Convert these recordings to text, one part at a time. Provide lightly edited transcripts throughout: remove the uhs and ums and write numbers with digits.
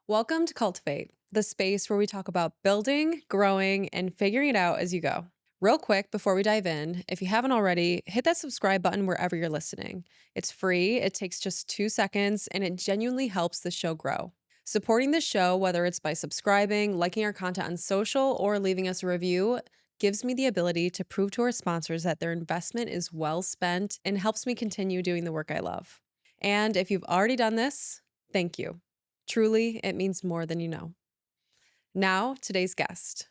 Welcome to Cultivate, the space where we talk about building, growing, and figuring it out as you go. Real quick before we dive in, if you haven't already, hit that subscribe button wherever you're listening. It's free, it takes just 2 seconds, and it genuinely helps the show grow. Supporting the show, whether it's by subscribing, liking our content on social, or leaving us a review, gives me the ability to prove to our sponsors that their investment is well spent and helps me continue doing the work I love. And if you've already done this, thank you. Truly, it means more than you know. Now, today's guest.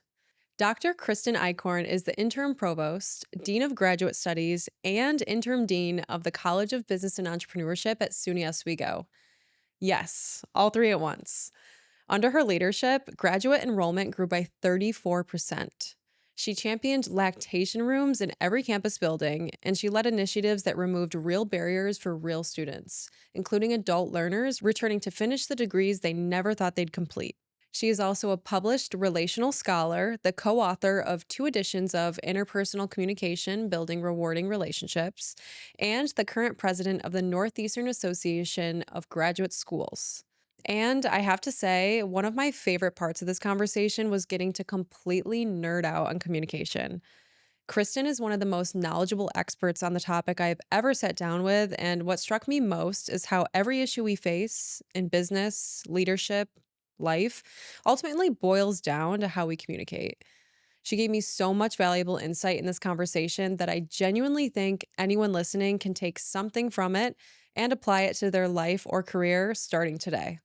Dr. Kristen Eichhorn is the Interim Provost, Dean of Graduate Studies, and Interim Dean of the College of Business and Entrepreneurship at SUNY Oswego. Yes, all three at once. Under her leadership, graduate enrollment grew by 34%. She championed lactation rooms in every campus building, and she led initiatives that removed real barriers for real students, including adult learners returning to finish the degrees they never thought they'd complete. She is also a published relational scholar, the co-author of 2 editions of Interpersonal Communication, Building Rewarding Relationships, and the current president of the Northeastern Association of Graduate Schools. And I have to say, one of my favorite parts of this conversation was getting to completely nerd out on communication. Kristen is one of the most knowledgeable experts on the topic I've ever sat down with, and what struck me most is how every issue we face in business, leadership, life ultimately boils down to how we communicate. She gave me so much valuable insight in this conversation that I genuinely think anyone listening can take something from it and apply it to their life or career starting today.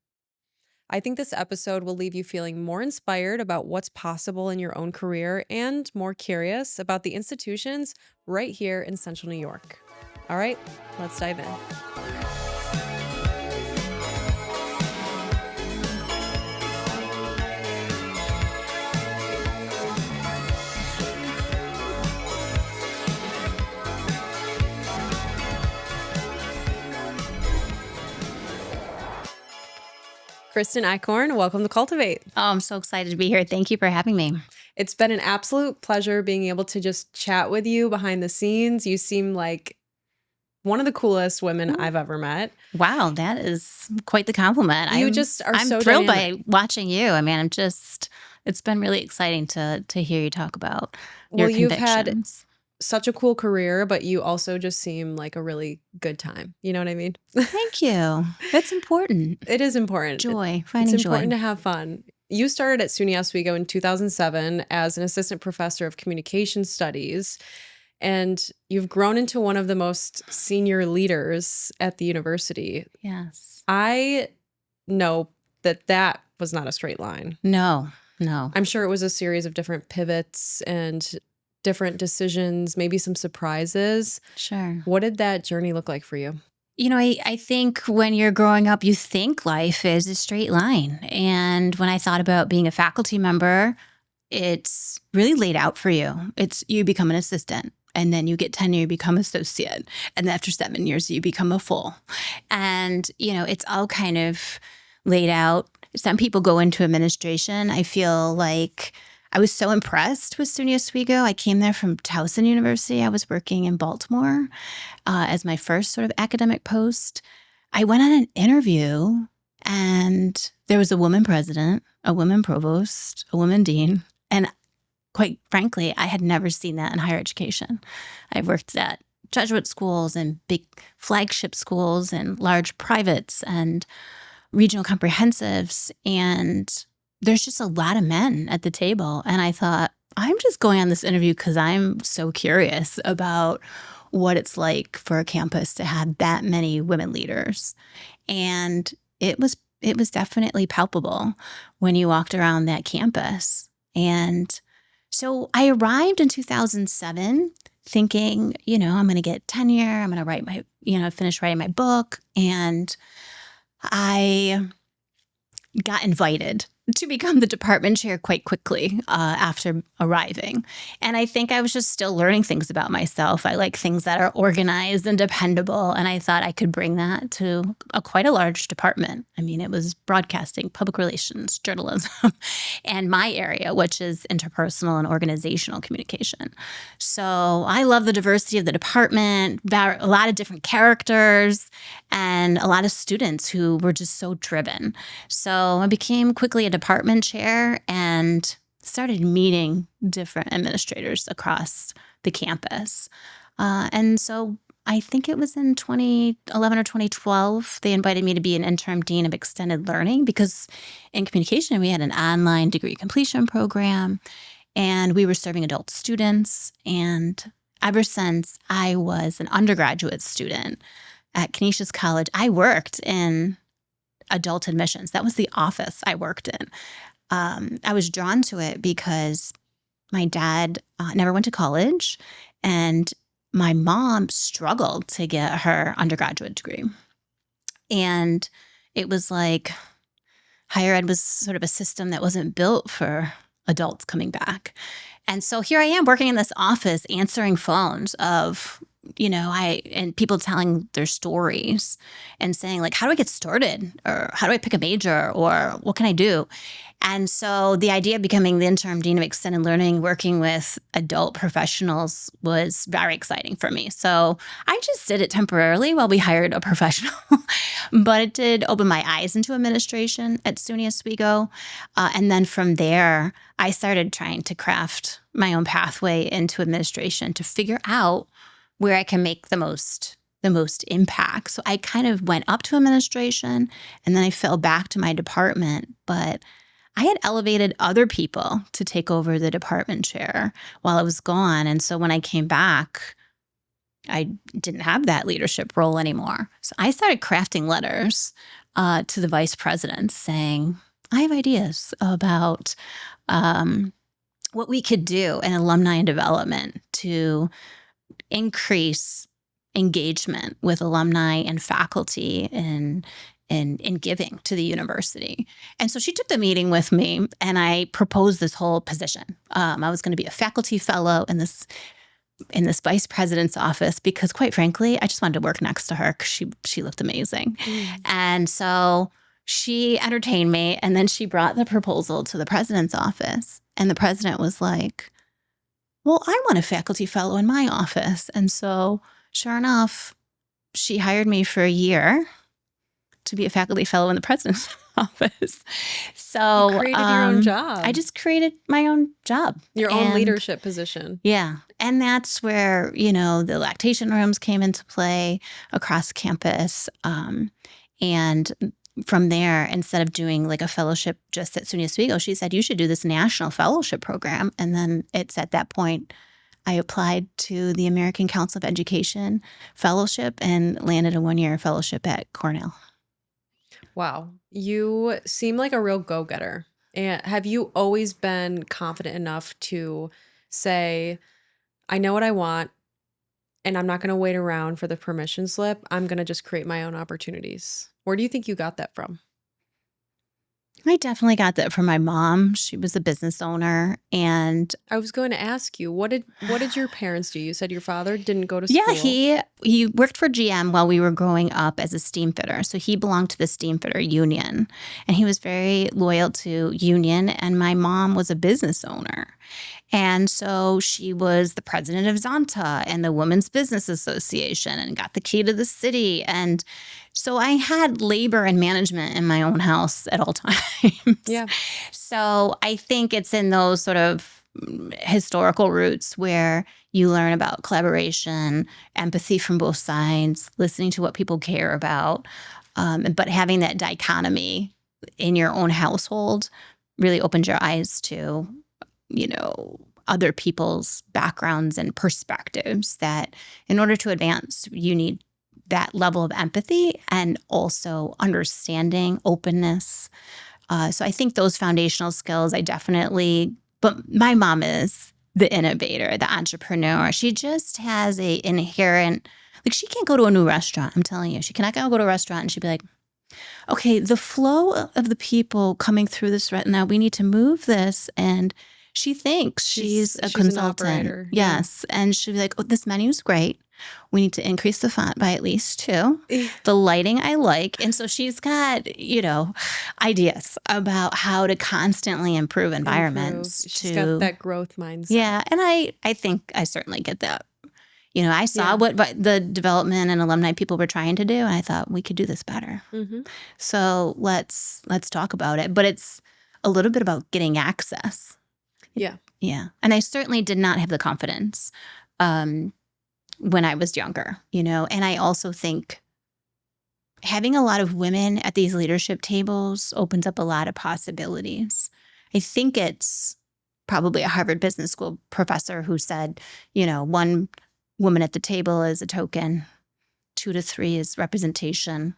I think this episode will leave you feeling more inspired about what's possible in your own career and more curious about the institutions right here in Central New York. All right, let's dive in. Kristen Eichhorn, welcome to Cultivate. Oh, I'm so excited to be here. Thank you for having me. It's been an absolute pleasure being able to just chat with you behind the scenes. You seem like one of the coolest women I've ever met. Wow, that is quite the compliment. You I'm just are I'm so thrilled dynamic. by watching you. I mean, it's been really exciting to hear you talk about your Well, you've had convictions. such a cool career, but you also just seem like a really good time. You know what I mean? Thank you. That's important. It is important. Joy, It's finding important joy. to have fun. You started at SUNY Oswego in 2007 as an assistant professor of communication studies, and you've grown into one of the most senior leaders at the university. Yes. I know that was not a straight line. No. I'm sure it was a series of different pivots and different decisions, maybe some surprises. Sure. What did that journey look like for you? You know, I think when you're growing up, you think life is a straight line. And when I thought about being a faculty member, it's really laid out for you. You become an assistant, and then you get tenure, you become associate. And then after 7 years, you become a full. And, it's all kind of laid out. Some people go into administration. I feel like I was so impressed with SUNY Oswego. I came there from Towson University. I was working in Baltimore as my first sort of academic post. I went on an interview, and there was a woman president, a woman provost, a woman dean. And quite frankly, I had never seen that in higher education. I worked at Jesuit schools and big flagship schools and large privates and regional comprehensives. And there's just a lot of men at the table. And I thought, I'm just going on this interview because I'm so curious about what it's like for a campus to have that many women leaders. And it was definitely palpable when you walked around that campus. And so I arrived in 2007 thinking, I'm going to get tenure. I'm going to finish writing my book. And I got invited to become the department chair quite quickly after arriving. And I think I was just still learning things about myself. I like things that are organized and dependable. And I thought I could bring that to quite a large department. I mean, it was broadcasting, public relations, journalism, and my area, which is interpersonal and organizational communication. So I love the diversity of the department, a lot of different characters, and a lot of students who were just so driven. So I became quickly a department chair and started meeting different administrators across the campus. And so I think it was in 2011 or 2012, they invited me to be an interim dean of extended learning because in communication, we had an online degree completion program and we were serving adult students. And ever since I was an undergraduate student at Canisius College, I worked in adult admissions. That was the office I worked in. I was drawn to it because my dad never went to college and my mom struggled to get her undergraduate degree. And it was like higher ed was sort of a system that wasn't built for adults coming back. And so here I am working in this office answering phones of, and people telling their stories and saying like, how do I get started? Or how do I pick a major? Or what can I do? And so the idea of becoming the interim dean of extended learning, working with adult professionals was very exciting for me. So I just did it temporarily while we hired a professional, but it did open my eyes into administration at SUNY Oswego. And then from there, I started trying to craft my own pathway into administration to figure out where I can make the most impact. So I kind of went up to administration and then I fell back to my department, but I had elevated other people to take over the department chair while I was gone. And so when I came back, I didn't have that leadership role anymore. So I started crafting letters to the vice president saying, I have ideas about what we could do in alumni and development to increase engagement with alumni and faculty in giving to the university. And so she took the meeting with me and I proposed this whole position. I was going to be a faculty fellow in this vice president's office because quite frankly, I just wanted to work next to her because she looked amazing. And so she entertained me and then she brought the proposal to the president's office. And the president was like, well, I want a faculty fellow in my office. And so sure enough, she hired me for a year to be a faculty fellow in the president's office. So you created your own job. I just created my own job. Your own leadership position. Yeah. And that's where, the lactation rooms came into play across campus. And from there, instead of doing like a fellowship just at SUNY Oswego, she said, you should do this national fellowship program. And then it's at that point, I applied to the American Council of Education fellowship and landed a one-year fellowship at Cornell. Wow. You seem like a real go-getter. And have you always been confident enough to say, I know what I want, and I'm not going to wait around for the permission slip. I'm going to just create my own opportunities. Where do you think you got that from? I definitely got that from my mom. She was a business owner, and I was going to ask you, what did your parents do? You said your father didn't go to school. Yeah, he worked for GM while we were growing up as a steam fitter. So he belonged to the steam fitter union, and he was very loyal to union. And my mom was a business owner. And so she was the president of Zonta and the Women's Business Association and got the key to the city. And so I had labor and management in my own house at all times. Yeah. So I think it's in those sort of historical roots where you learn about collaboration, empathy from both sides, listening to what people care about, but having that dichotomy in your own household really opens your eyes to other people's backgrounds and perspectives that in order to advance, you need that level of empathy and also understanding, openness. So I think those foundational skills but my mom is the innovator, the entrepreneur. She just has a inherent, she can't go to a new restaurant. I'm telling you, she cannot go to a restaurant and she'd be like, Okay, the flow of the people coming through this right now, we need to move this. And she thinks she's a She's an consultant. operator. Yes. And she'll be like, oh, this menu's great. We need to increase the font by at least 2. Yeah. The lighting I like. And so she's got, ideas about how to constantly improve environments She's got that growth mindset. Yeah. And I think I certainly get that. I saw Yeah. what the development and alumni people were trying to do, and I thought we could do this better. Mm-hmm. So let's talk about it. But it's a little bit about getting access. Yeah. Yeah. And I certainly did not have the confidence when I was younger, And I also think having a lot of women at these leadership tables opens up a lot of possibilities. I think it's probably a Harvard Business School professor who said, 1 woman at the table is a token, 2 to 3 is representation,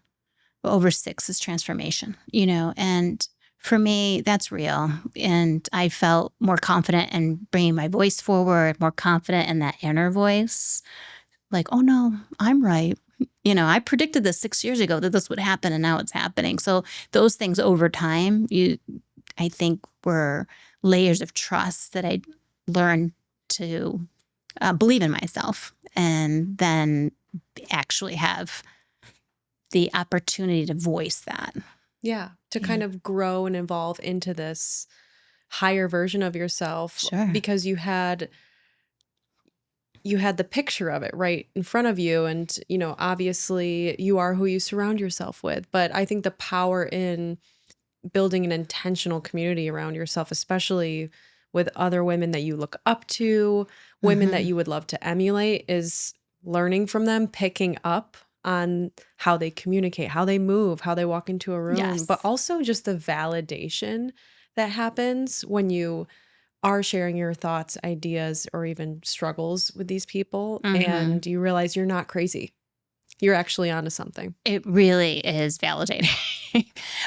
over 6 is transformation, and for me, that's real. And I felt more confident in bringing my voice forward, more confident in that inner voice. Like, oh no, I'm right. I predicted this 6 years ago that this would happen and now it's happening. So those things over time, I think were layers of trust that I learned to believe in myself and then actually have the opportunity to voice that. Yeah. To kind of grow and evolve into this higher version of yourself. Sure. Because you had the picture of it right in front of you. And, obviously you are who you surround yourself with. But I think the power in building an intentional community around yourself, especially with other women that you look up to, women that you would love to emulate, is learning from them, picking up on how they communicate, how they move, how they walk into a room, Yes. but also just the validation that happens when you are sharing your thoughts, ideas, or even struggles with these people, and you realize you're not crazy. You're actually onto something. It really is validating.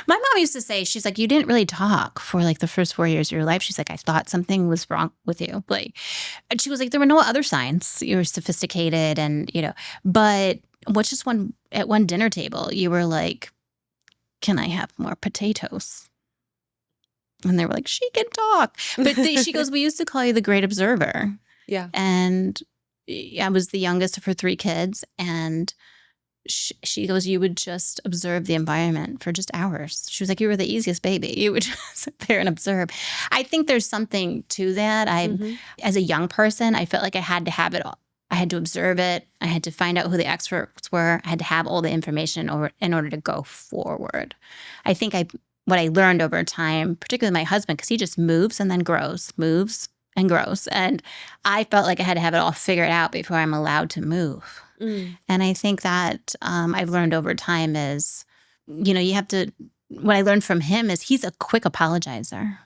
My mom used to say, she's like, you didn't really talk for like the first 4 years of your life. She's like, I thought something was wrong with you. And she was like, there were no other signs. You were sophisticated and, but what's just at one dinner table, you were like, can I have more potatoes? And they were like, she can talk. But she goes, we used to call you the great observer. Yeah. And I was the youngest of her 3 kids. And she goes, you would just observe the environment for just hours. She was like, you were the easiest baby. You would just sit there and observe. I think there's something to that. As a young person, I felt like I had to have it all. I had to observe it. I had to find out who the experts were. I had to have all the information in order to go forward. I think what I learned over time, particularly my husband, because he just moves and then grows, moves and grows. And I felt like I had to have it all figured out before I'm allowed to move. And I think that I've learned over time is, you have to, what I learned from him is he's a quick apologizer.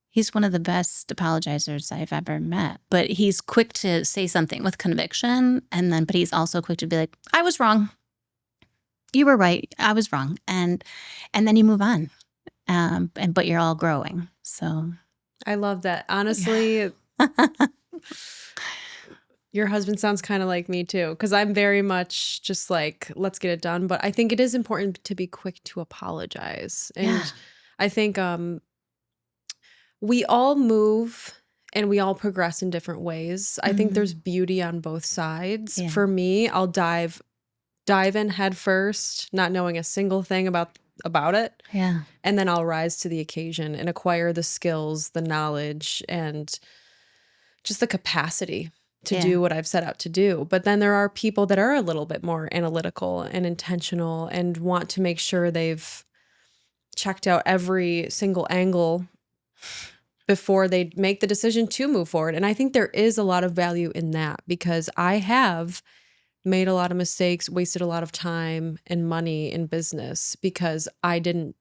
He's one of the best apologizers I've ever met. But he's quick to say something with conviction. But he's also quick to be like, I was wrong. You were right. I was wrong. And then you move on. But you're all growing. So I love that. Honestly, your husband sounds kind of like me too, because I'm very much just like, let's get it done. But I think it is important to be quick to apologize. And I think we all move and we all progress in different ways. I think there's beauty on both sides. Yeah. For me, I'll dive in head first, not knowing a single thing about it. Yeah. And then I'll rise to the occasion and acquire the skills, the knowledge, and just the capacity to do what I've set out to do. But then there are people that are a little bit more analytical and intentional and want to make sure they've checked out every single angle before they make the decision to move forward. And I think there is a lot of value in that, because I have made a lot of mistakes, wasted a lot of time and money in business because I didn't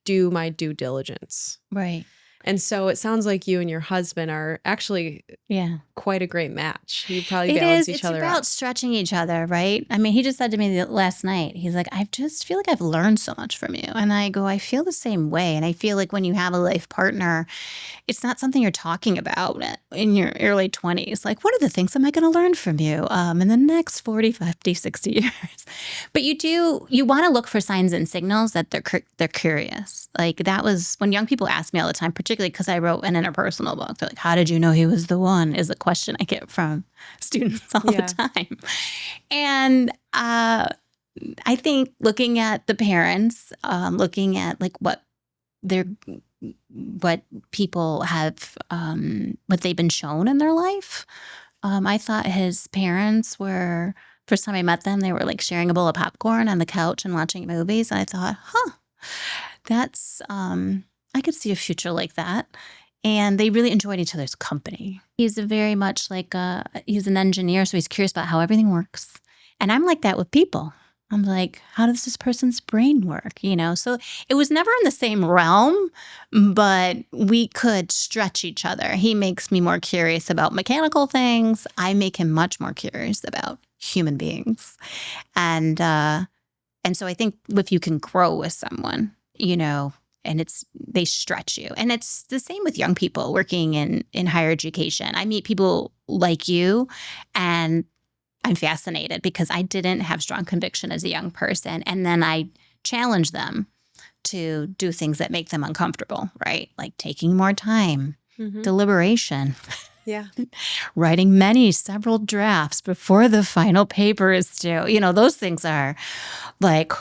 do my due diligence. Right. And so it sounds like you and your husband are actually Yeah. quite a great match. You probably It balance is. each It's other out. about stretching each other, right? I mean, he just said to me last night, he's like, I just feel like I've learned so much from you. And I go, I feel the same way. And I feel like when you have a life partner, it's not something you're talking about in your early 20s. Like, what are the things am I going to learn from you in the next 40, 50, 60 years? But you want to look for signs and signals that they're curious. Like that was when young people ask me all the time, particularly because I wrote an interpersonal book. They're like, how did you know he was the one? Is a question I get from students all the Yeah. time. And I think looking at the parents, looking at like what people have, what they've been shown in their life. I thought his parents were, first time I met them, they were like sharing a bowl of popcorn on the couch and watching movies. And I thought, that's, I could see a future like that. And they really enjoyed each other's company. He's very much like, he's an engineer, so he's curious about how everything works. And I'm like that with people. I'm like, how does this person's brain work? So it was never in the same realm, but we could stretch each other. He makes me more curious about mechanical things. I make him much more curious about human beings. And so I think if you can grow with someone, and they stretch you. And it's the same with young people working in higher education. I meet people like you, and I'm fascinated because I didn't have strong conviction as a young person. And then I challenge them to do things that make them uncomfortable, right? Like taking more time, deliberation, Yeah. writing several drafts before the final paper is due. Those things are like,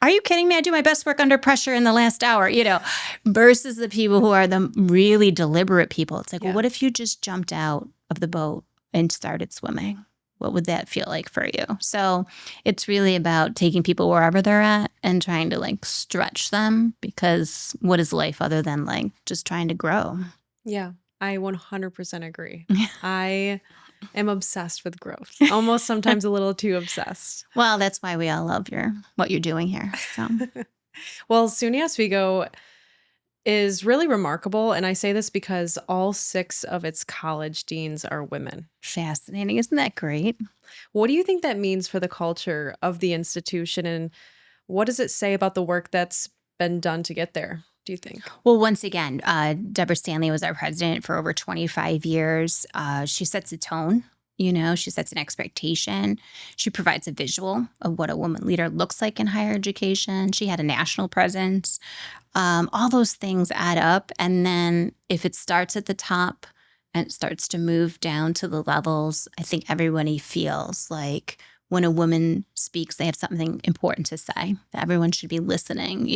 are you kidding me? I do my best work under pressure in the last hour, versus the people who are the really deliberate people. It's like, well, what if you just jumped out of the boat and started swimming? What would that feel like for you? So it's really about taking people wherever they're at and trying to like stretch them, because what is life other than like just trying to grow? Yeah, I 100% agree. I am obsessed with growth, almost sometimes a little too obsessed. Well, that's why we all love what you're doing here. So. Well, SUNY Oswego is really remarkable. And I say this because all 6 of its college deans are women. Fascinating. Isn't that great? What do you think that means for the culture of the institution? And what does it say about the work that's been done to get there, do you think? Well, once again, Deborah Stanley was our president for over 25 years. She sets a tone. She sets an expectation. She provides a visual of what a woman leader looks like in higher education. She had a national presence. All those things add up. And then if it starts at the top and it starts to move down to the levels, I think everybody feels like when a woman speaks, they have something important to say, that everyone should be listening,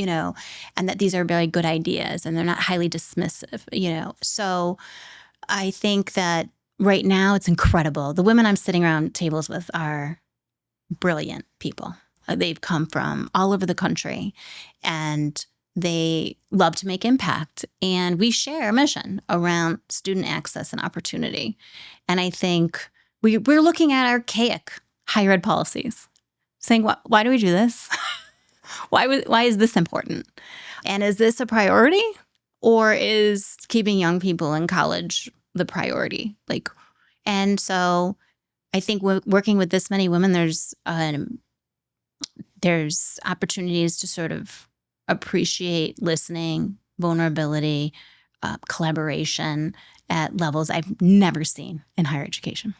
and that these are very good ideas and they're not highly dismissive, So I think that right now it's incredible. The women I'm sitting around tables with are brilliant people. They've come from all over the country, and they love to make impact. And we share a mission around student access and opportunity. And I think we're looking at archaic higher ed policies, saying, why do we do this? Why is this important? And is this a priority, or is keeping young people in college the priority? And so I think working with this many women, there's opportunities to sort of appreciate listening, vulnerability, collaboration at levels I've never seen in higher education.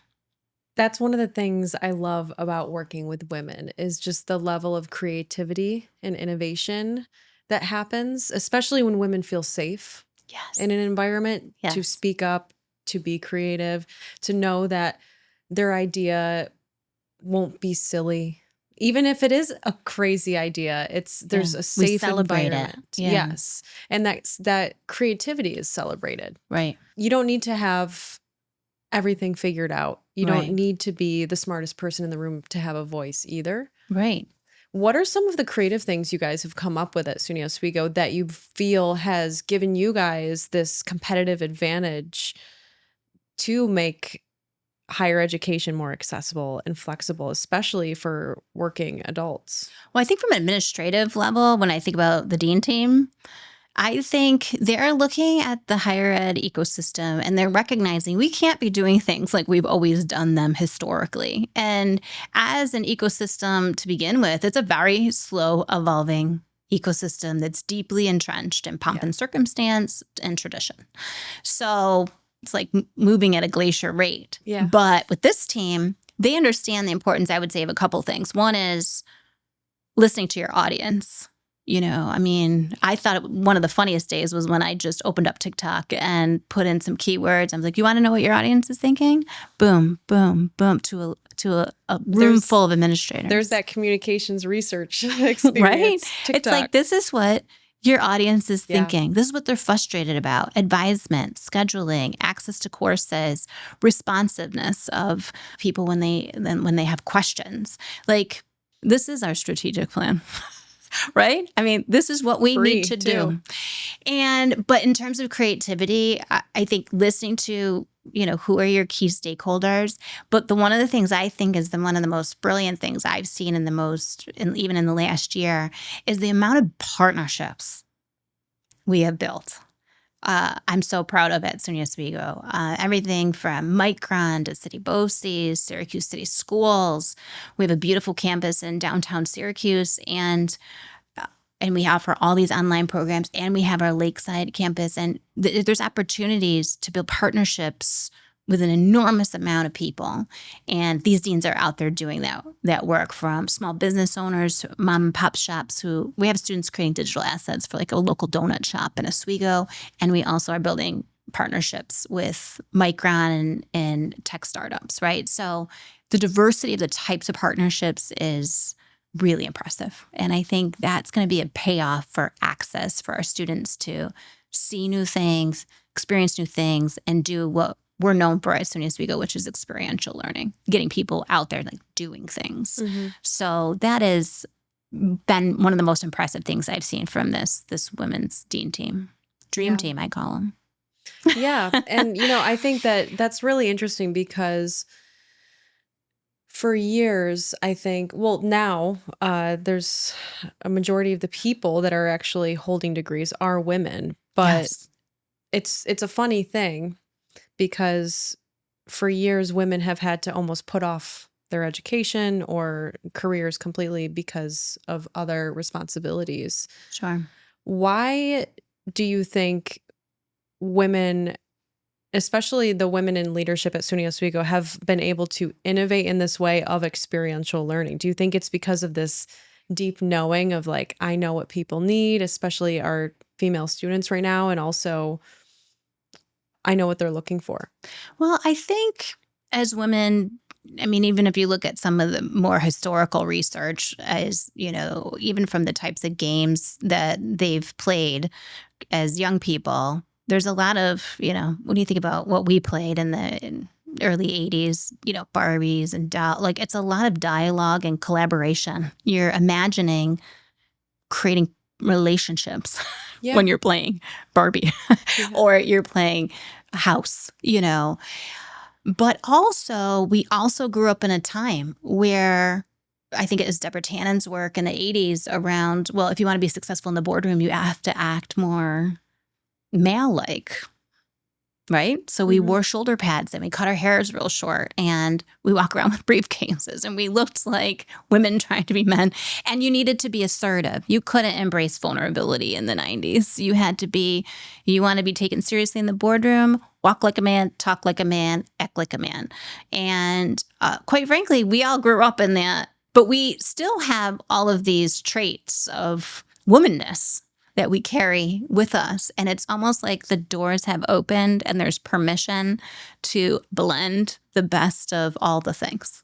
That's one of the things I love about working with women is just the level of creativity and innovation that happens, especially when women feel safe in an environment to speak up, to be creative, to know that their idea won't be silly. Even if it is a crazy idea, there's a safe environment. Yes. And that creativity is celebrated. Right. You don't need to have everything figured out. You don't need to be the smartest person in the room to have a voice either. Right. What are some of the creative things you guys have come up with at SUNY Oswego that you feel has given you guys this competitive advantage to make higher education more accessible and flexible, especially for working adults? Well, I think from an administrative level, when I think about the dean team, I think they're looking at the higher ed ecosystem and they're recognizing we can't be doing things like we've always done them historically. And as an ecosystem to begin with, it's a very slow evolving ecosystem that's deeply entrenched in pomp and circumstance and tradition. So it's like moving at a glacier rate. Yeah. But with this team, they understand the importance, I would say, of a couple things. One is listening to your audience. I thought one of the funniest days was when I just opened up TikTok and put in some keywords. I was like, you want to know what your audience is thinking? Boom, boom, boom, to a room full of administrators. There's that communications research experience. Right? TikTok. It's like, this is what your audience is thinking. This is what they're frustrated about. Advisement, scheduling, access to courses, responsiveness of people when they have questions. Like, this is our strategic plan. Right? I mean, this is what we need to do. But in terms of creativity, I think listening to, who are your key stakeholders. But one of the things I think is one of the most brilliant things I've seen even in the last year is the amount of partnerships we have built. I'm so proud of at SUNY Oswego. Everything from Micron to City BOCES, Syracuse City Schools. We have a beautiful campus in downtown Syracuse, and we offer all these online programs, and we have our Lakeside campus. And there's opportunities to build partnerships with an enormous amount of people. And these deans are out there doing that work, from small business owners to mom and pop shops we have students creating digital assets for like a local donut shop in Oswego. And we also are building partnerships with Micron and tech startups, right? So the diversity of the types of partnerships is really impressive. And I think that's going to be a payoff for access for our students to see new things, experience new things, and do what we're known for at SUNY Oswego, which is experiential learning, getting people out there like doing things. Mm-hmm. So that has been one of the most impressive things I've seen from this women's dean team. Dream team, I call them. Yeah. And, I think that's really interesting because for years, I think, now there's a majority of the people that are actually holding degrees are women. But it's a funny thing, because for years, women have had to almost put off their education or careers completely because of other responsibilities. Sure. Why do you think women, especially the women in leadership at SUNY Oswego, have been able to innovate in this way of experiential learning? Do you think it's because of this deep knowing of like, I know what people need, especially our female students right now, and also I know what they're looking for? Well, I think as women, even if you look at some of the more historical research, as even from the types of games that they've played as young people, there's a lot of, when you think about what we played in the early 80s, Barbies and it's a lot of dialogue and collaboration. You're imagining creating relationships when you're playing Barbie or you're playing House, But also, we also grew up in a time where I think it was Deborah Tannen's work in the 80s around, well, if you want to be successful in the boardroom, you have to act more male-like, right? So we wore shoulder pads and we cut our hairs real short and we walk around with briefcases and we looked like women trying to be men. And you needed to be assertive. You couldn't embrace vulnerability in the 90s. You want to be taken seriously in the boardroom, walk like a man, talk like a man, act like a man. And quite frankly, we all grew up in that, but we still have all of these traits of womanness that we carry with us. And it's almost like the doors have opened and there's permission to blend the best of all the things.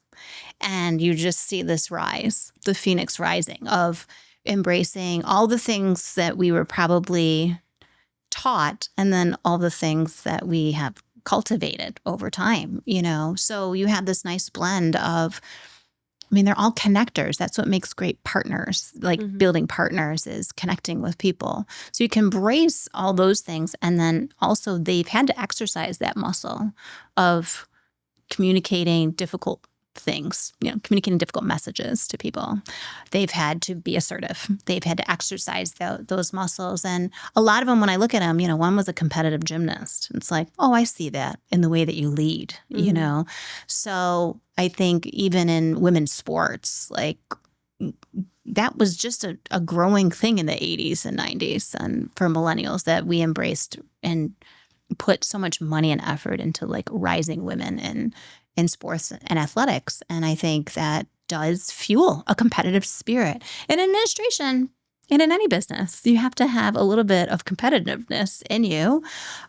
And you just see this rise, the phoenix rising of embracing all the things that we were probably taught and then all the things that we have cultivated over time, So you have this nice blend of, they're all connectors. That's what makes great partners. Building partners is connecting with people. So you can embrace all those things. And then also they've had to exercise that muscle of communicating difficult things, communicating difficult messages to people. They've had to be assertive. They've had to exercise those muscles. And a lot of them, when I look at them, one was a competitive gymnast. It's like, oh, I see that in the way that you lead, So I think even in women's sports, like that was just a growing thing in the 80s and 90s and for millennials that we embraced and put so much money and effort into like rising women in sports and athletics. And I think that does fuel a competitive spirit. In administration and in any business, you have to have a little bit of competitiveness in you,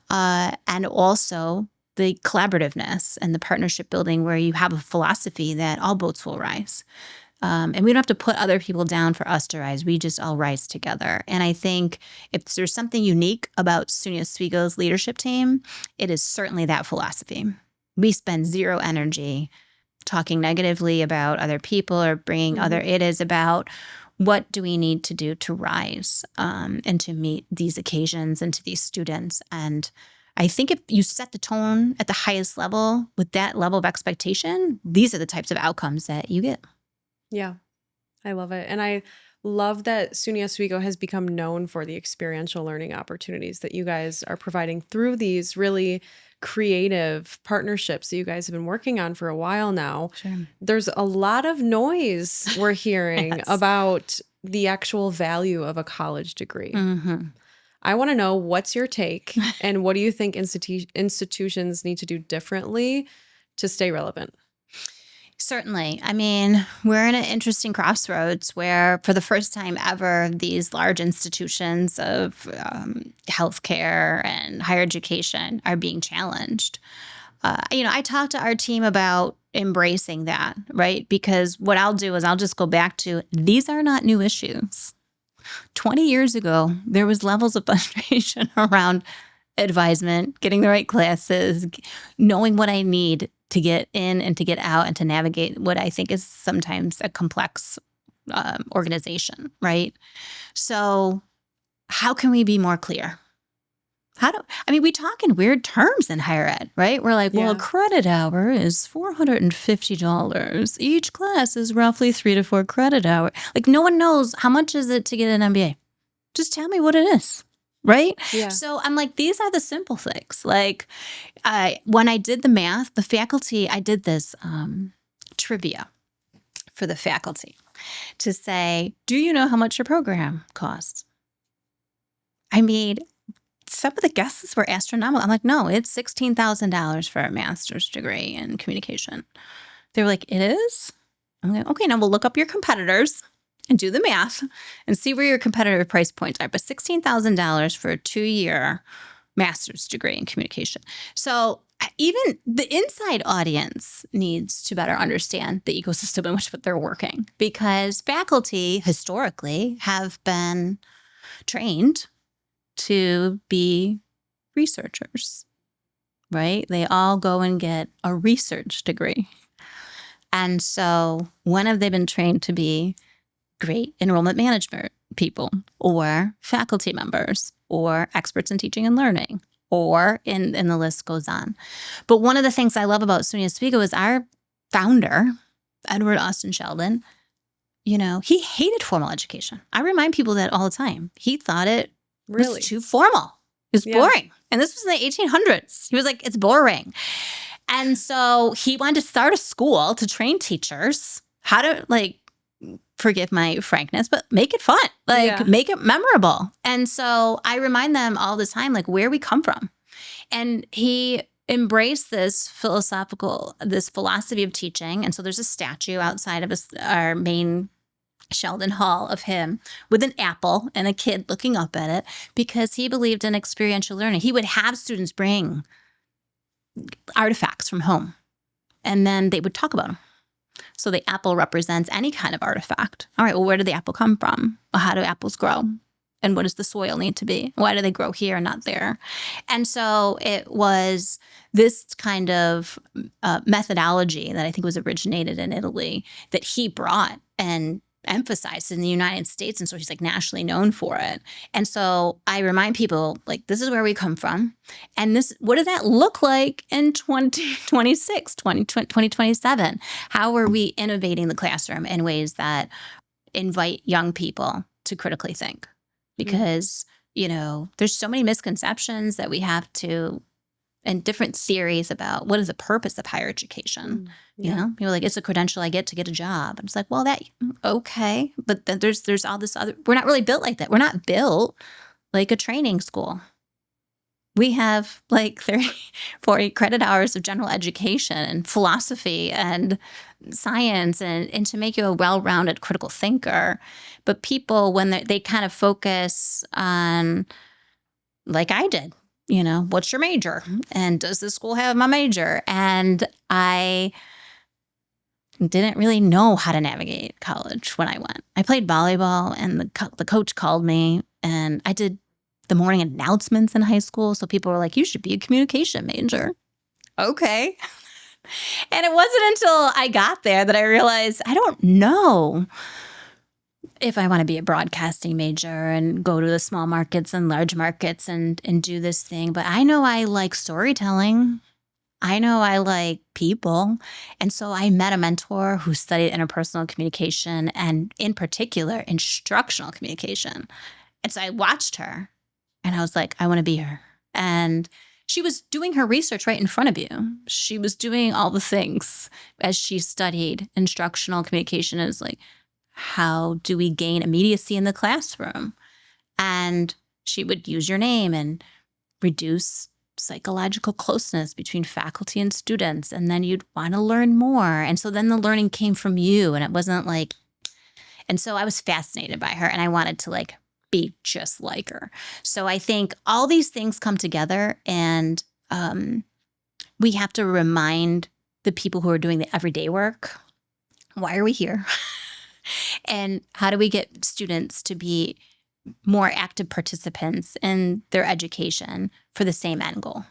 and also the collaborativeness and the partnership building where you have a philosophy that all boats will rise. And we don't have to put other people down for us to rise. We just all rise together. And I think if there's something unique about SUNY Oswego's leadership team, it is certainly that philosophy. We spend zero energy talking negatively about other people or bringing it is about what do we need to do to rise and to meet these occasions and to these students. And I think if you set the tone at the highest level with that level of expectation, these are the types of outcomes that you get. Yeah, I love it. And I love that SUNY Oswego has become known for the experiential learning opportunities that you guys are providing through these really creative partnerships that you guys have been working on for a while now. Sure. There's a lot of noise we're hearing Yes. about the actual value of a college degree. Mm-hmm. I want to know, what's your take and what do you think institutions need to do differently to stay relevant? Certainly. I mean, we're in an interesting crossroads where for the first time ever, these large institutions of healthcare and higher education are being challenged. I talked to our team about embracing that, right? Because what I'll do is I'll just go back to, these are not new issues. 20 years ago, there was levels of frustration around advisement, getting the right classes, knowing what I need to get in and to get out and to navigate what I think is sometimes a complex organization, right? So how can we be more clear? We talk in weird terms in higher ed, right? We're like, well, a credit hour is $450. Each class is roughly 3 to 4 credit hours. Like no one knows how much is it to get an MBA. Just tell me what it is. Right? Yeah. So I'm like, these are the simple things. Like when I did the math, the faculty, I did this trivia for the faculty to say, do you know how much your program costs? I mean, some of the guesses were astronomical. I'm like, no, it's $16,000 for a master's degree in communication. They were like, it is? I'm like, okay, now we'll look up your competitors and do the math and see where your competitive price points are. But $16,000 for a 2-year master's degree in communication. So even the inside audience needs to better understand the ecosystem in which they're working, because faculty historically have been trained to be researchers, right? They all go and get a research degree. And so when have they been trained to be great enrollment management people or faculty members or experts in teaching and learning, or and the list goes on. But one of the things I love about SUNY Oswego is our founder, Edward Austin Sheldon, he hated formal education. I remind people that all the time. He thought it was too formal. It was boring. And this was in the 1800s. He was like, it's boring. And so he wanted to start a school to train teachers how to forgive my frankness, but make it fun, make it memorable. And so I remind them all the time, where we come from. And he embraced this philosophy of teaching. And so there's a statue outside of our main Sheldon Hall of him with an apple and a kid looking up at it, because he believed in experiential learning. He would have students bring artifacts from home, and then they would talk about them. So the apple represents any kind of artifact. All right, well, where did the apple come from? Well, how do apples grow? And what does the soil need to be? Why do they grow here and not there? And so it was this kind of methodology that I think was originated in Italy that he brought and emphasized in the United States. And so she's like nationally known for it. And so I remind people, like, this is where we come from. And this, what does that look like in 2026, 2027? How are we innovating the classroom in ways that invite young people to critically think? Because, there's so many misconceptions that we have to, and different theories about what is the purpose of higher education. People are like, it's a credential I get to get a job. I'm just like, well, okay. But then there's all this other, we're not really built like that. We're not built like a training school. We have like 30, 40 credit hours of general education and philosophy and science and to make you a well-rounded critical thinker. But people, when they kind of focus on, like I did, what's your major? And does the school have my major? And I didn't really know how to navigate college when I went. I played volleyball, and the coach called me, and I did the morning announcements in high school. So people were like, you should be a communication major. Okay. And it wasn't until I got there that I realized I don't know if I want to be a broadcasting major and go to the small markets and large markets and do this thing. But I know I like storytelling. I know I like people. And so I met a mentor who studied interpersonal communication and in particular, instructional communication. And so I watched her and I was like, I want to be her. And she was doing her research right in front of you. She was doing all the things as she studied instructional communication. It was like, how do we gain immediacy in the classroom? And she would use your name and reduce psychological closeness between faculty and students. And then you'd want to learn more. And so then the learning came from you, and it wasn't like, and so I was fascinated by her and I wanted to like be just like her. So I think all these things come together, and we have to remind the people who are doing the everyday work, why are we here? And how do we get students to be more active participants in their education for the same end goal?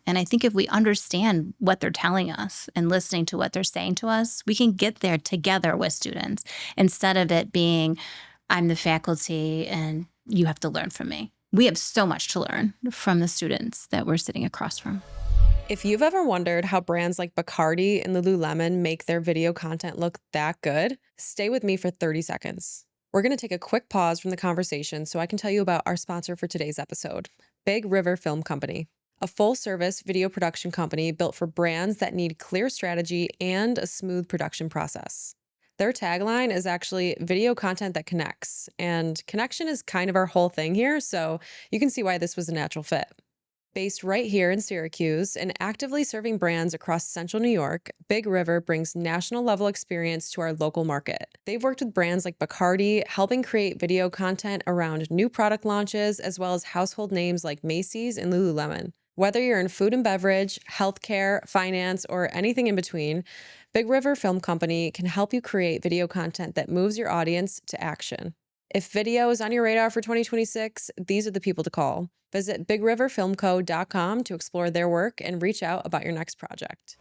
And I think if we understand what they're telling us and listening to what they're saying to us, we can get there together with students instead of it being, I'm the faculty and you have to learn from me. We have so much to learn from the students that we're sitting across from. If you've ever wondered how brands like Bacardi and Lululemon make their video content look that good, stay with me for 30 seconds. We're going to take a quick pause from the conversation so I can tell you about our sponsor for today's episode, Big River Film Company, a full-service video production company built for brands that need clear strategy and a smooth production process. Their tagline is actually video content that connects, and connection is kind of our whole thing here, so you can see why this was a natural fit. Based right here in Syracuse and actively serving brands across central New York, Big River brings national-level experience to our local market. They've worked with brands like Bacardi, helping create video content around new product launches, as well as household names like Macy's and Lululemon. Whether you're in food and beverage, healthcare, finance, or anything in between, Big River Film Company can help you create video content that moves your audience to action. If video is on your radar for 2026, these are the people to call. Visit bigriverfilmco.com to explore their work and reach out about your next project.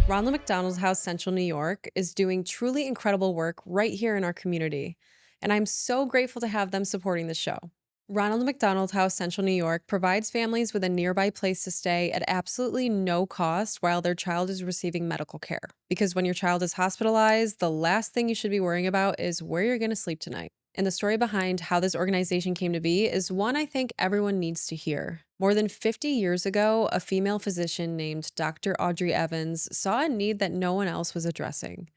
Ronald McDonald House Central New York is doing truly incredible work right here in our community, and I'm so grateful to have them supporting the show. Ronald McDonald House Central New York provides families with a nearby place to stay at absolutely no cost while their child is receiving medical care. Because when your child is hospitalized, the last thing you should be worrying about is where you're going to sleep tonight. And the story behind how this organization came to be is one I think everyone needs to hear. More than 50 years ago, a female physician named Dr. Audrey Evans saw a need that no one else was addressing.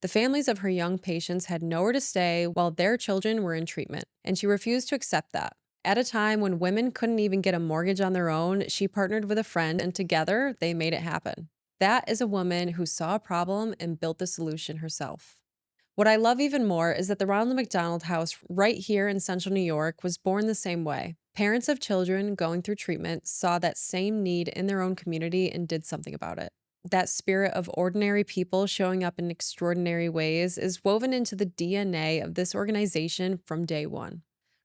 The families of her young patients had nowhere to stay while their children were in treatment, and she refused to accept that. At a time when women couldn't even get a mortgage on their own, she partnered with a friend, and together they made it happen. That is a woman who saw a problem and built the solution herself. What I love even more is that the Ronald McDonald House right here in central New York was born the same way. Parents of children going through treatment saw that same need in their own community and did something about it. That spirit of ordinary people showing up in extraordinary ways is woven into the DNA of this organization from day one.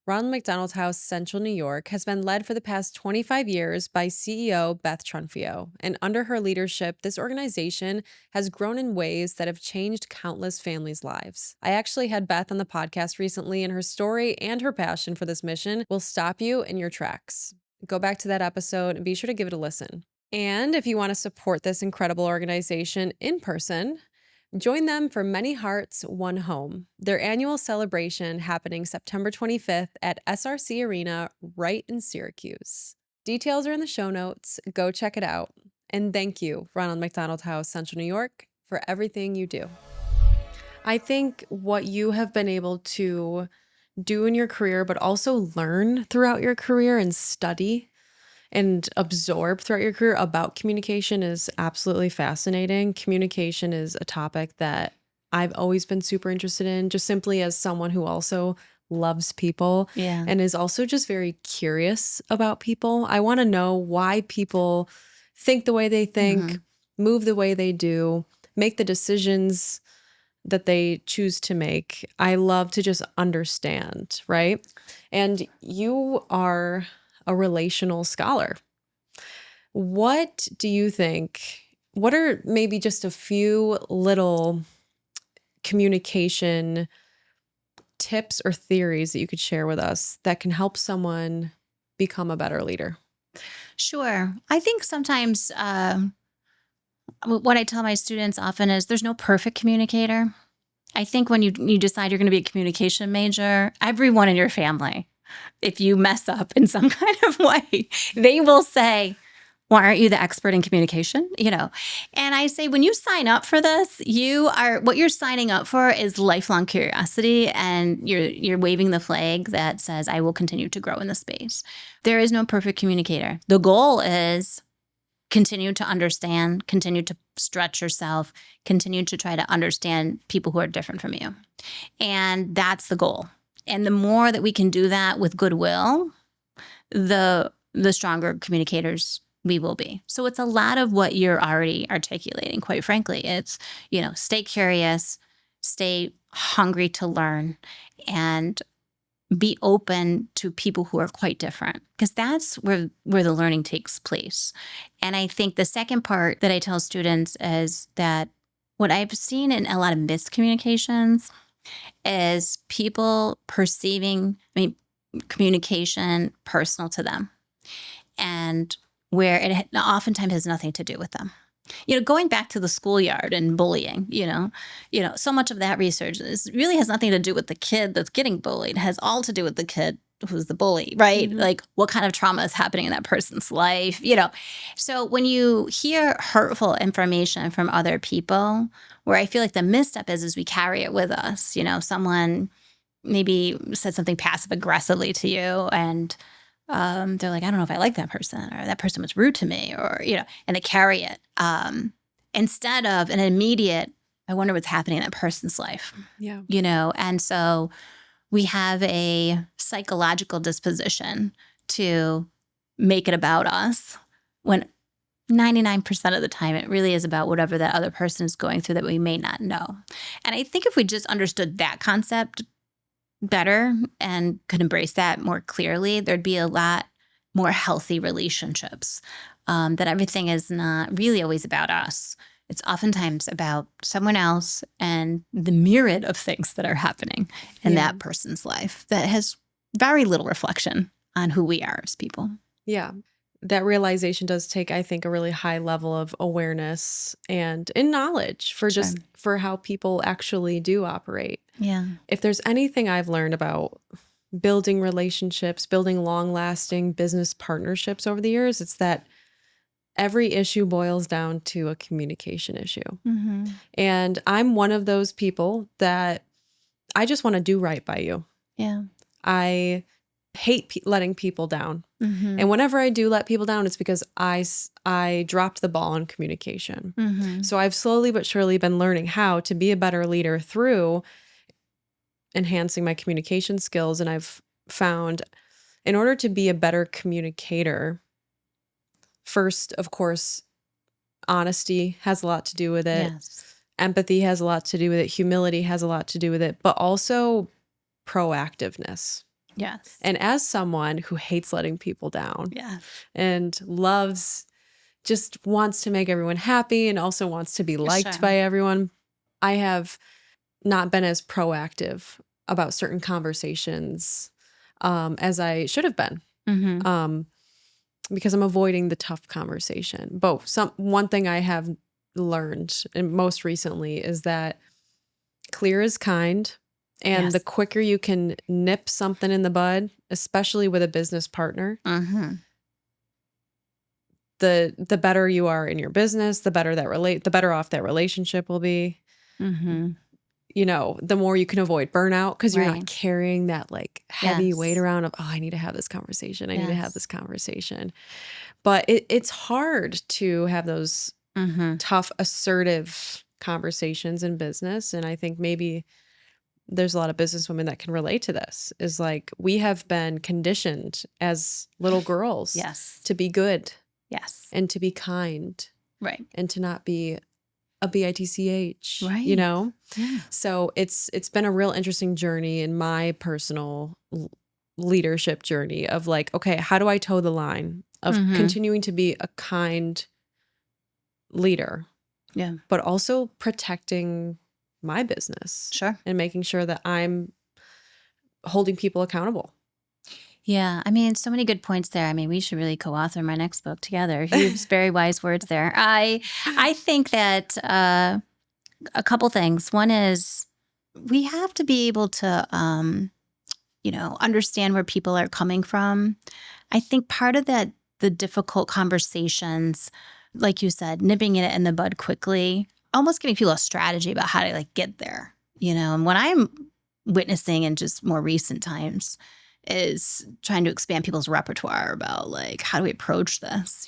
Ronald McDonald House, Central New York, has been led for the past 25 years by CEO Beth Trunfio, and under her leadership, this organization has grown in ways that have changed countless families' lives. I actually had Beth on the podcast recently, and her story and her passion for this mission will stop you in your tracks. Go back to that episode and be sure to give it a listen. And if you want to support this incredible organization in person, join them for Many Hearts, One Home, their annual celebration happening September 25th at SRC Arena right in Syracuse. Details are in the show notes. Go check it out. And thank you, Ronald McDonald House, Central New York, for everything you do. I think what you have been able to do in your career, but also learn throughout your career and study and absorb throughout your career about communication is absolutely fascinating. Communication is a topic that I've always been super interested in, just simply as someone who also loves people Yeah. and is also just very curious about people. I want to know why people think the way they think, move the way they do, make the decisions that they choose to make. I love to just understand, right? And you are a relational scholar. What do you think? What are maybe just a few little communication tips or theories that you could share with us that can help someone become a better leader? Sure. I think sometimes what I tell my students often is there's no perfect communicator. I think when you decide you're going to be a communication major, everyone in your family, if you mess up in some kind of way, they will say, "Why aren't you the expert in communication?" And I say, when you sign up for this, what you're signing up for is lifelong curiosity, and you're waving the flag that says, "I will continue to grow in this space." There is no perfect communicator. The goal is continue to understand, continue to stretch yourself, continue to try to understand people who are different from you. And that's the goal. And the more that we can do that with goodwill, the stronger communicators we will be. So it's a lot of what you're already articulating, quite frankly. It's, stay curious, stay hungry to learn, and be open to people who are quite different, because that's where the learning takes place. And I think the second part that I tell students is that what I've seen in a lot of miscommunications is people perceiving communication personal to them, and where it oftentimes has nothing to do with them. Going back to the schoolyard and bullying, so much of that research really has nothing to do with the kid that's getting bullied. It has all to do with the kid who's the bully, right? Like, what kind of trauma is happening in that person's life, So when you hear hurtful information from other people, where I feel like the misstep is we carry it with us. Someone maybe said something passive aggressively to you, and they're like, "I don't know if I like that person," or "that person was rude to me," or, and they carry it. Instead of an immediate, "I wonder what's happening in that person's life." Yeah. And so we have a psychological disposition to make it about us, when 99% of the time it really is about whatever that other person is going through that we may not know. And I think if we just understood that concept better and could embrace that more clearly, there'd be a lot more healthy relationships. That everything is not really always about us. It's oftentimes about someone else and the myriad of things that are happening in that person's life that has very little reflection on who we are as people. Yeah. That realization does take, I think, a really high level of awareness and knowledge for Sure. just for how people actually do operate. Yeah. If there's anything I've learned about building relationships, building long-lasting business partnerships over the years, it's that every issue boils down to a communication issue. And I'm one of those people that I just want to do right by you. Yeah. I hate letting people down. And whenever I do let people down, it's because I dropped the ball on communication. So I've slowly but surely been learning how to be a better leader through enhancing my communication skills. And I've found, in order to be a better communicator, first, of course, honesty has a lot to do with it. Yes. Empathy has a lot to do with it. Humility has a lot to do with it, but also proactiveness. Yes. And as someone who hates letting people down Yeah. and just wants to make everyone happy and also wants to be liked Sure. by everyone, I have not been as proactive about certain conversations as I should have been. Mm-hmm. Because I'm avoiding the tough conversation. But one thing I have learned, and most recently, is that clear is kind. And the Yes. quicker you can nip something in the bud, especially with a business partner, Mm-hmm. the better you are in your business, the better off that relationship will be. Mm-hmm. The more you can avoid burnout because you're not Right. carrying that like heavy weight Yes. around of, oh, I need to have this conversation. I need to have Yes. this conversation. But it's hard to have those Mm-hmm. tough, assertive conversations in business. And I think maybe there's a lot of business women that can relate to this, is like we have been conditioned as little girls Yes. to be good Yes. and to be kind Right. and to not be a bitch, Right. Yeah. So So it's been a real interesting journey in my personal leadership journey of like, okay, how do I toe the line of continuing to be a kind leader, Yeah. but also protecting my business Sure. and making sure that I'm holding people accountable. Yeah. I mean, so many good points there. I mean, we should really co-author my next book together. You have very wise words there. I think that a couple things. One is we have to be able to, understand where people are coming from. I think part of that, the difficult conversations, like you said, nipping it in the bud quickly, almost giving people a strategy about how to like get there, and what I'm witnessing in just more recent times is trying to expand people's repertoire about like, how do we approach this,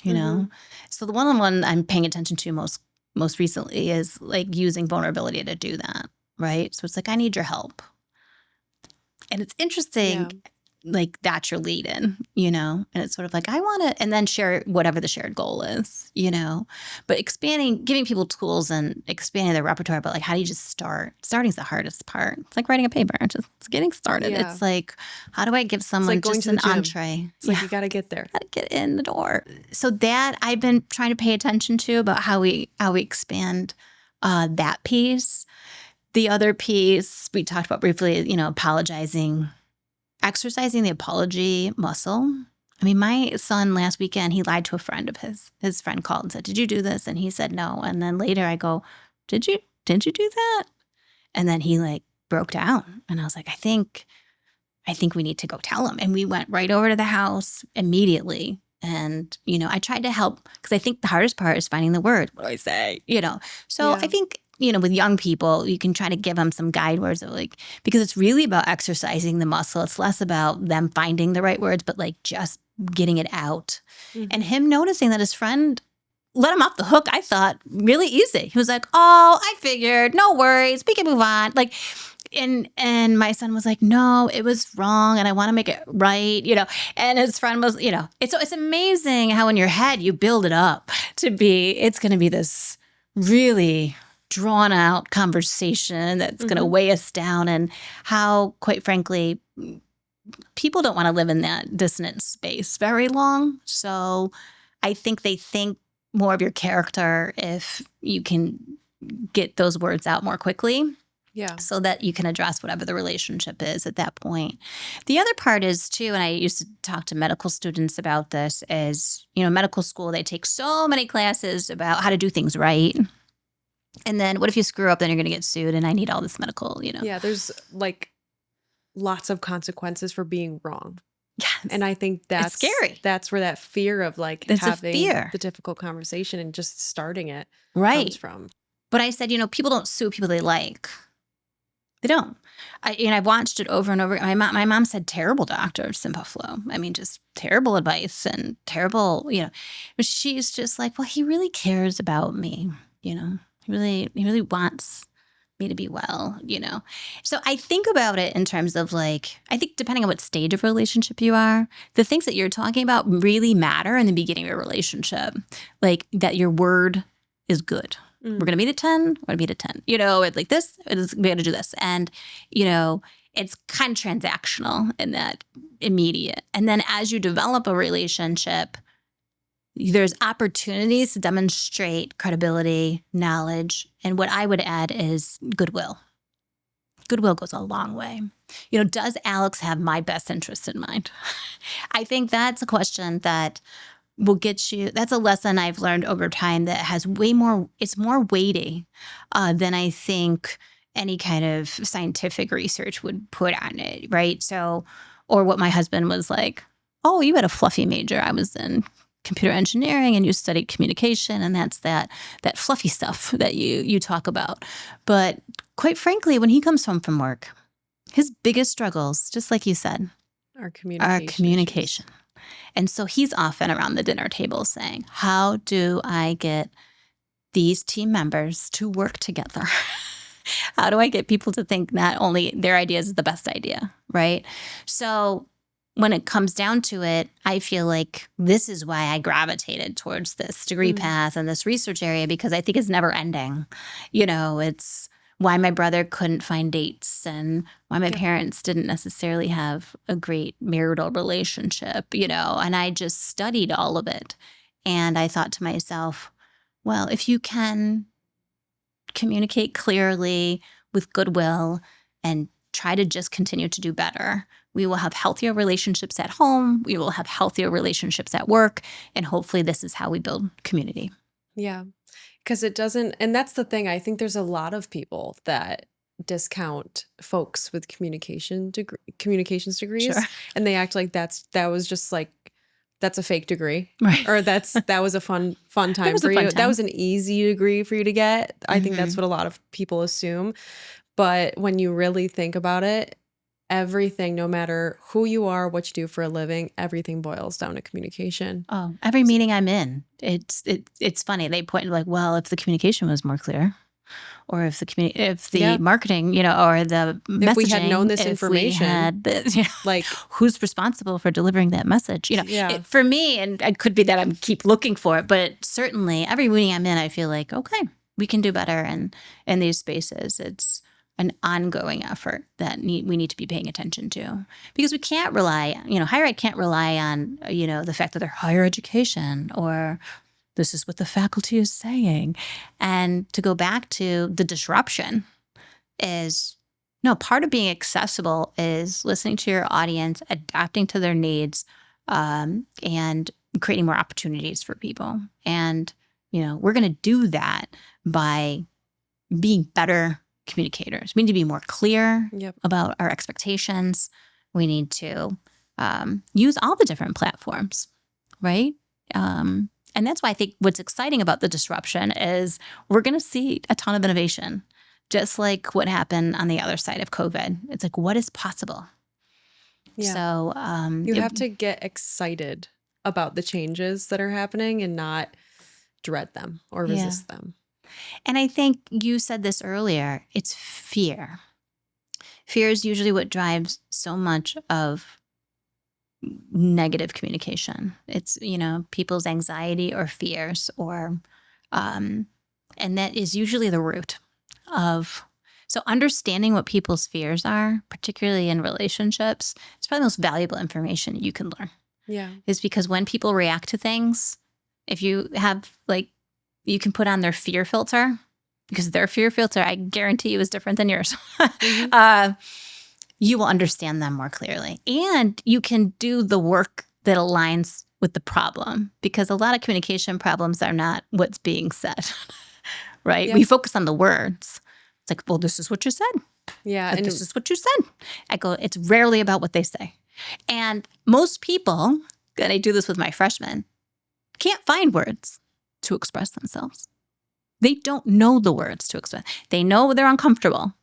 So the one-on-one I'm paying attention to most recently is like using vulnerability to do that, right? So it's like, I need your help. And it's interesting, like that's your lead in, and it's sort of like, I want to, and then share whatever the shared goal is, but giving people tools and expanding their repertoire, but like, how do you just start? Starting's the hardest part. It's like writing a paper, it's getting started. Yeah. It's like, how do I give someone going just to an the gym. entree? It's like, you got to get there. How to get in the door. So that I've been trying to pay attention to about how we expand that piece. The other piece we talked about briefly, apologizing, exercising the apology muscle. I mean, my son last weekend, he lied to a friend of his. His friend called and said, "Did you do this?" And he said no. And then later I go, Did you do that?" And then he like broke down. And I was like, I think we need to go tell him. And we went right over to the house immediately. And, I tried to help because I think the hardest part is finding the word. What do I say? So I think, with young people, you can try to give them some guide words of like, because it's really about exercising the muscle. It's less about them finding the right words, but like just getting it out. And him noticing that his friend let him off the hook, I thought really easy. He was like, "Oh, I figured, no worries, we can move on." Like, and my son was like, "No, it was wrong, and I want to make it right," And his friend was, it's amazing how in your head you build it up to be, it's going to be this really drawn out conversation that's going to weigh us down, and how, quite frankly, people don't want to live in that dissonant space very long. So I think they think more of your character if you can get those words out more quickly. Yeah. So that you can address whatever the relationship is at that point. The other part is too, and I used to talk to medical students about this, is, medical school, they take so many classes about how to do things right. And then what if you screw up, then you're going to get sued, and I need all this medical, Yeah, there's like lots of consequences for being wrong. Yes. And I think that's scary. That's where that fear of like It's having a fear. the difficult conversation and just starting it Right. comes from. But I said, people don't sue people they like. They don't. I've watched it over and over. My mom said terrible doctors in Buffalo. I mean, just terrible advice and terrible, But she's just like, well, he really cares about me, He really wants me to be well, So I think about it in terms of like, I think depending on what stage of relationship you are, the things that you're talking about really matter in the beginning of your relationship. Like that your word is good. We're going to meet at 10. We're going to meet at 10. It's like this. We got to do this. And, it's kind of transactional in that immediate. And then as you develop a relationship, there's opportunities to demonstrate credibility, knowledge, and what I would add is goodwill. Goodwill goes a long way. Does Alex have my best interest in mind? I think that's a question that will get you. That's a lesson I've learned over time that has it's more weighty than I think any kind of scientific research would put on it, right? So, or what my husband was like, oh, you had a fluffy major. I was in computer engineering and you studied communication, and that's that fluffy stuff that you talk about. But quite frankly, when he comes home from work, his biggest struggles, just like you said, Our are communication. And so he's often around the dinner table saying, how do I get these team members to work together? How do I get people to think not only their idea is the best idea, right? So when it comes down to it, I feel like this is why I gravitated towards this degree path and this research area, because I think it's never ending. It's why my brother couldn't find dates and why my parents didn't necessarily have a great marital relationship, and I just studied all of it. And I thought to myself, well, if you can communicate clearly with goodwill and try to just continue to do better, we will have healthier relationships at home. We will have healthier relationships at work. And hopefully this is how we build community. Yeah. Because it doesn't, and that's the thing. I think there's a lot of people that discount folks with communications degrees, Sure. and they act like that's a fake degree, Right. or that was a fun time was for a fun you. time. That was an easy degree for you to get. I think that's what a lot of people assume. But when you really think about it, everything, no matter who you are, what you do for a living, everything boils down to communication. Oh, every meeting I'm in, it's funny. They point like, well, if the communication was more clear, or if the marketing, or the messaging, If we had known this if we information, had like who's responsible for delivering that message? For me, and it could be that I keep looking for it, but certainly every meeting I'm in, I feel like, okay, we can do better in these spaces. It's an ongoing effort that we need to be paying attention to, because we can't rely, higher ed can't rely on, the fact that they're higher education, or this is what the faculty is saying. And to go back to the disruption is, no, part of being accessible is listening to your audience, adapting to their needs, and creating more opportunities for people. And, we're going to do that by being better communicators. We need to be more clear about our expectations. We need to use all the different platforms, right? And that's why I think what's exciting about the disruption is we're going to see a ton of innovation, just like what happened on the other side of COVID. It's like, what is possible? Yeah. So you have to get excited about the changes that are happening and not dread them or resist them. And I think you said this earlier, it's fear. Fear is usually what drives so much of negative communication. It's, people's anxiety or fears, or, and that is usually the root of. So understanding what people's fears are, particularly in relationships, is probably the most valuable information you can learn. Yeah. Is because when people react to things, if you have you can put on their fear filter, because their fear filter, I guarantee you, is different than yours. You will understand them more clearly. And you can do the work that aligns with the problem, because a lot of communication problems are not what's being said, right? Yeah. We focus on the words. It's like, well, this is what you said. Yeah. And this is what you said. I go, it's rarely about what they say. And most people, and I do this with my freshmen, can't find words to express themselves. They don't know the words to express. They know they're uncomfortable.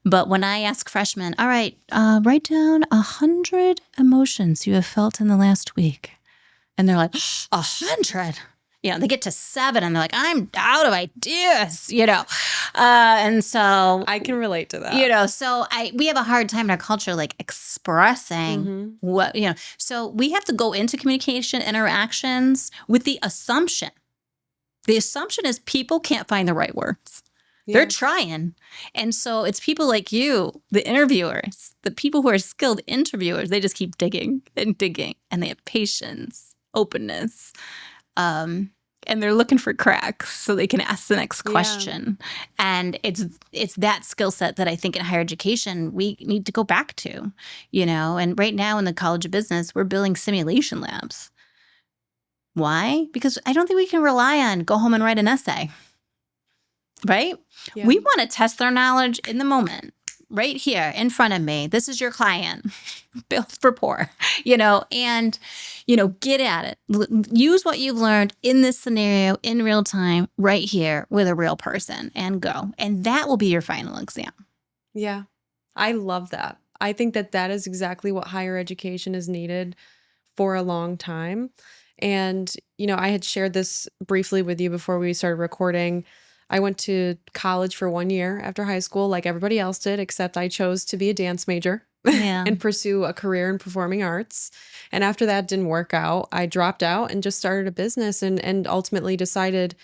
But when I ask freshmen, all right, write down 100 emotions you have felt in the last week. And they're like, 100? They get to 7 and they're like, I'm out of ideas, And so I can relate to that. So we have a hard time in our culture, expressing what, So we have to go into communication interactions with the assumption. The assumption is people can't find the right words. They're Yeah. trying. And so it's people like you, the interviewers, the people who are skilled interviewers, they just keep digging and digging, and they have patience, openness. And they're looking for cracks so they can ask the next Yeah. question. And it's that skill set that I think in higher education we need to go back to, And right now in the College of Business, we're building simulation labs. Why? Because I don't think we can rely on go home and write an essay, right? Yeah. We want to test their knowledge in the moment. Right here in front of me, this is your client, built rapport, and, get at it. Use what you've learned in this scenario in real time right here with a real person and go. And that will be your final exam. Yeah. I love that. I think that is exactly what higher education is needed for a long time. And, I had shared this briefly with you before we started recording. I went to college for 1 year after high school, like everybody else did, except I chose to be a dance major Yeah. and pursue a career in performing arts. And after that didn't work out, I dropped out and just started a business and ultimately decided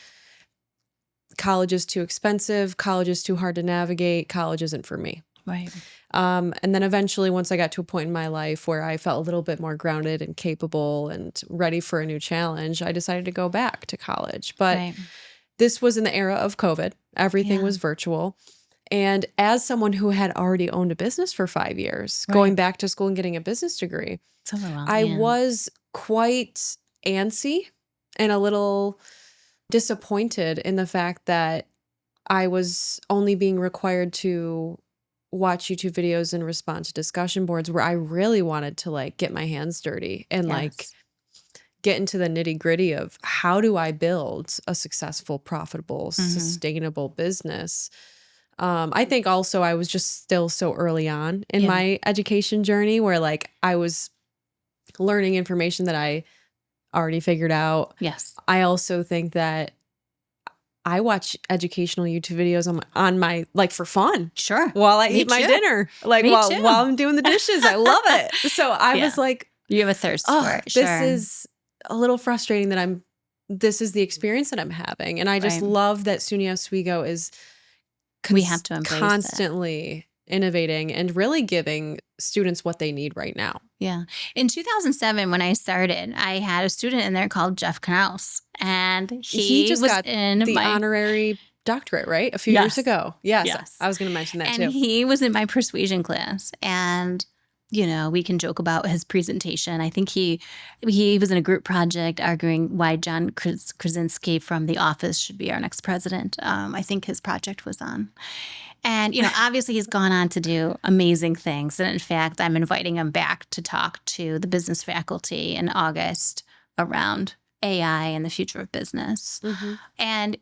college is too expensive, college is too hard to navigate, college isn't for me. Right. And then eventually, once I got to a point in my life where I felt a little bit more grounded and capable and ready for a new challenge, I decided to go back to college. But Right. this was in the era of COVID. Everything Yeah. was virtual. And as someone who had already owned a business for 5 years, Right. going back to school and getting a business degree, It's overwhelming. I was quite antsy and a little disappointed in the fact that I was only being required to watch YouTube videos and respond to discussion boards, where I really wanted to get my hands dirty and Yes. get into the nitty-gritty of how do I build a successful, profitable, sustainable business. I think also I was just still so early on in Yeah. my education journey where I was learning information that I already figured out. Yes. I also think that I watch educational YouTube videos on my for fun Sure. while I Me eat my too. dinner, Me while too. I'm doing the dishes. I love it. So I Yeah. was like, You have a thirst for oh, it. Sure. this is a little frustrating that this is the experience that I'm having. And I just Right. love that SUNY Oswego is We have to embrace it. constantly innovating and really giving students what they need right now. Yeah. In 2007, when I started, I had a student in there called Jeff Knaus, and He just was got in the my honorary doctorate, right? A few years Yes. ago. Yes. Yes. I was going to mention that and too. he was in my persuasion class, and we can joke about his presentation. I think he was in a group project arguing why John Krasinski from The Office should be our next president. I think his project was on. And, obviously he's gone on to do amazing things. And in fact, I'm inviting him back to talk to the business faculty in August around AI and the future of business. Mhm. And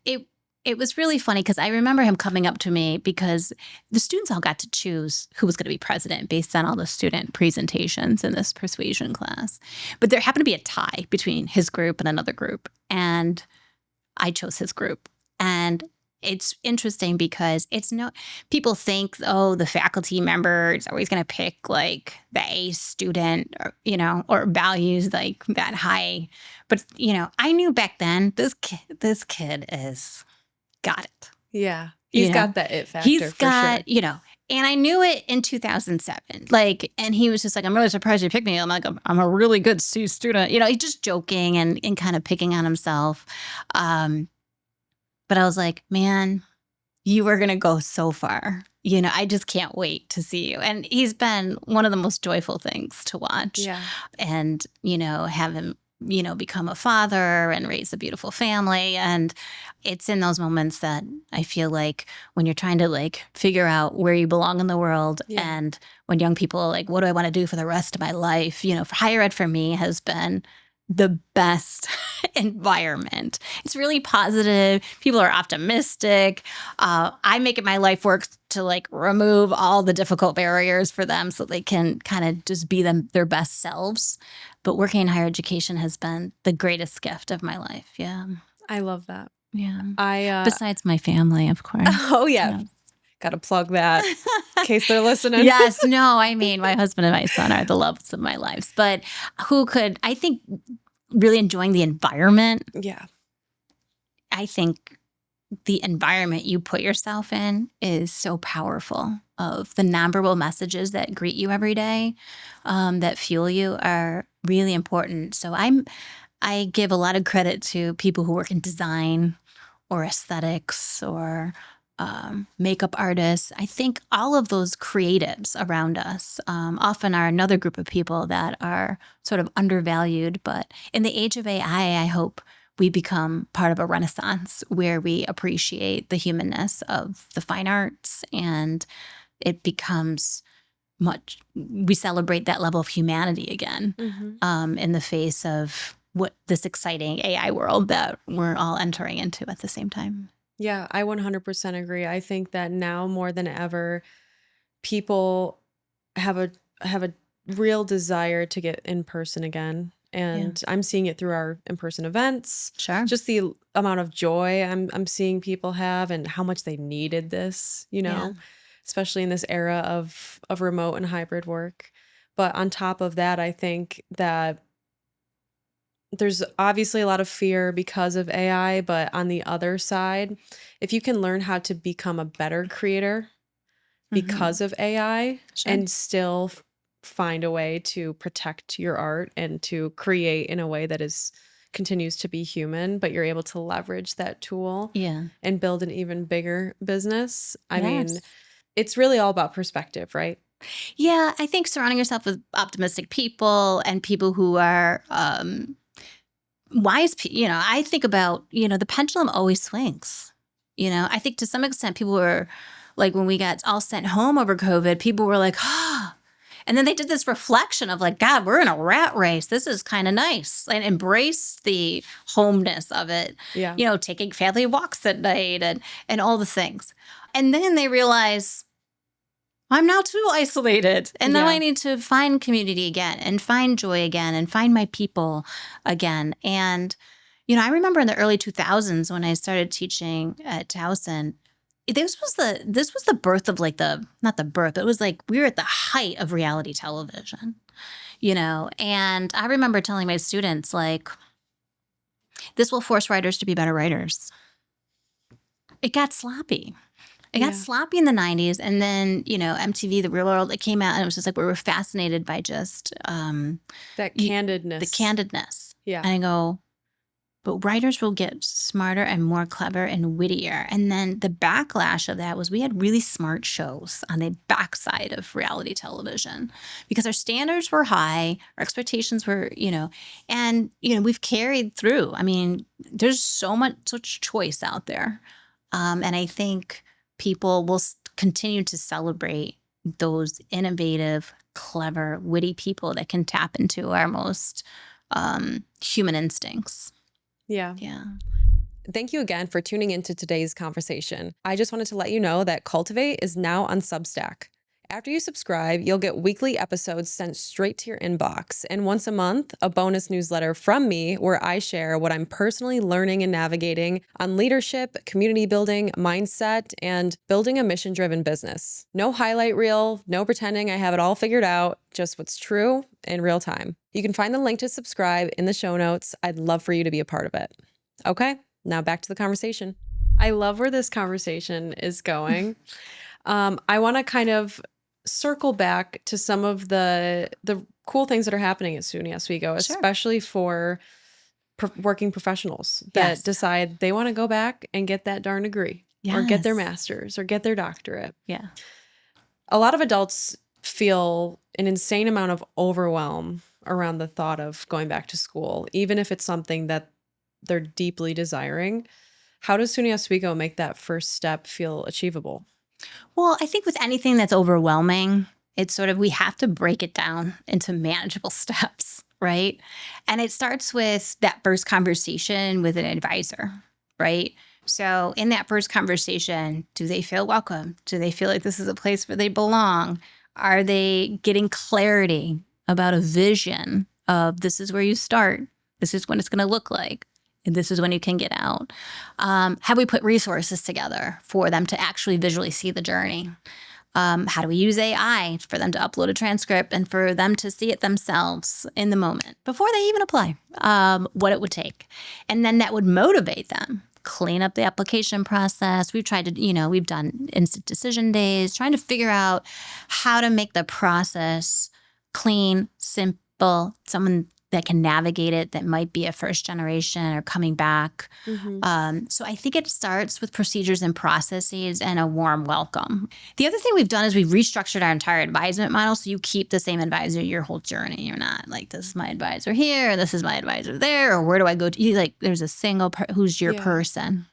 it was really funny because I remember him coming up to me because the students all got to choose who was going to be president based on all the student presentations in this persuasion class. But there happened to be a tie between his group and another group. And I chose his group. And it's interesting because people think, the faculty member is always going to pick the A student, or values that high. But, I knew back then this kid is got it. Yeah. He's got that it factor. He's got, sure. And I knew it in 2007. And he was just like, I'm really surprised you picked me. I'm like, I'm a really good C student. He's just joking and kind of picking on himself. But I was like, man, you are going to go so far. I just can't wait to see you. And he's been one of the most joyful things to watch. Yeah. And, have him, become a father and raise a beautiful family. And it's in those moments that I feel like when you're trying to figure out where you belong in the world, Yeah. and when young people are what do I want to do for the rest of my life? For higher ed for me has been the best environment. It's really positive. People are optimistic. I make it my life work to remove all the difficult barriers for them so they can kind of just be their best selves. But working in higher education has been the greatest gift of my life. Yeah. I love that. Yeah. Besides my family, of course. Oh, yeah. Got to plug that in case they're listening. Yes. No, I mean, my husband and my son are the loves of my lives. But I think really enjoying the environment. Yeah. I think the environment you put yourself in is so powerful. Of the nonverbal messages that greet you every day, that fuel you, are really important. So I give a lot of credit to people who work in design or aesthetics or makeup artists. I think all of those creatives around us often are another group of people that are sort of undervalued. But in the age of AI, I hope we become part of a renaissance where we appreciate the humanness of the fine arts, and it becomes we celebrate that level of humanity again in the face of what this exciting AI world that we're all entering into at the same time. Yeah, I 100% agree. I think that now more than ever, people have a real desire to get in person again. And I'm seeing it through our in-person events. Sure. Just the amount of joy I'm seeing people have and how much they needed this, especially in this era of remote and hybrid work. But on top of that, I think that there's obviously a lot of fear because of AI, but on the other side, if you can learn how to become a better creator because of AI Sure. and still find a way to protect your art and to create in a way that continues to be human, but you're able to leverage that tool and build an even bigger business. I mean, it's really all about perspective, right? Yeah, I think surrounding yourself with optimistic people and people who are wise. I think about, the pendulum always swings. I think to some extent people were like, when we got all sent home over COVID, people were like, and then they did this reflection of like, God, we're in a rat race. This is kind of nice, and embrace the homeness of it. Yeah. Taking family walks at night and all the things. And then they realize, I'm now too isolated. And now I need to find community again and find joy again and find my people again. And, I remember in the early 2000s when I started teaching at Towson, this was the birth of like not the birth, but it was like we were at the height of reality television, and I remember telling my students, like, this will force writers to be better writers. It got sloppy. It got sloppy in the 90s. And then, MTV, The Real World, it came out, and it was just like we were fascinated by just that candidness. The candidness. Yeah. And I go, but writers will get smarter and more clever and wittier. And then the backlash of that was we had really smart shows on the backside of reality television because our standards were high, our expectations were, and, we've carried through. I mean, there's such choice out there. And I think people will continue to celebrate those innovative, clever, witty people that can tap into our most human instincts. Yeah. Yeah. Thank you again for tuning into today's conversation. I just wanted to let you know that Cultivate is now on Substack. After you subscribe, you'll get weekly episodes sent straight to your inbox, and once a month, a bonus newsletter from me where I share what I'm personally learning and navigating on leadership, community building, mindset, and building a mission-driven business. No highlight reel, no pretending I have it all figured out, just what's true in real time. You can find the link to subscribe in the show notes. I'd love for you to be a part of it. Okay, now back to the conversation. I love where this conversation is going. I want to kind of circle back to some of the cool things that are happening at SUNY Oswego, especially for working professionals that decide they want to go back and get that darn degree or get their master's or get their doctorate. Yeah. A lot of adults feel an insane amount of overwhelm around the thought of going back to school, even if it's something that they're deeply desiring. How does SUNY Oswego make that first step feel achievable? Well, I think with anything that's overwhelming, it's sort of we have to break it down into manageable steps, right? And it starts with that first conversation with an advisor, right? So in that first conversation, do they feel welcome? Do they feel like this is a place where they belong? Are they getting clarity about a vision of this is where you start, this is what it's going to look like, and this is when you can get out? Have we put resources together for them to actually visually see the journey? How do we use AI for them to upload a transcript and for them to see it themselves in the moment before they even apply, what it would take? And then that would motivate them. clean up the application process. We've tried to, we've done instant decision days, trying to figure out how to make the process clean, simple, someone that can navigate it that might be a first generation or coming back. So I think it starts with procedures and processes and a warm welcome. The other thing we've done is we've restructured our entire advisement model. So you keep the same advisor your whole journey. You're not like, this is my advisor here, this is my advisor there, or where do I go to? There's a single who's your person.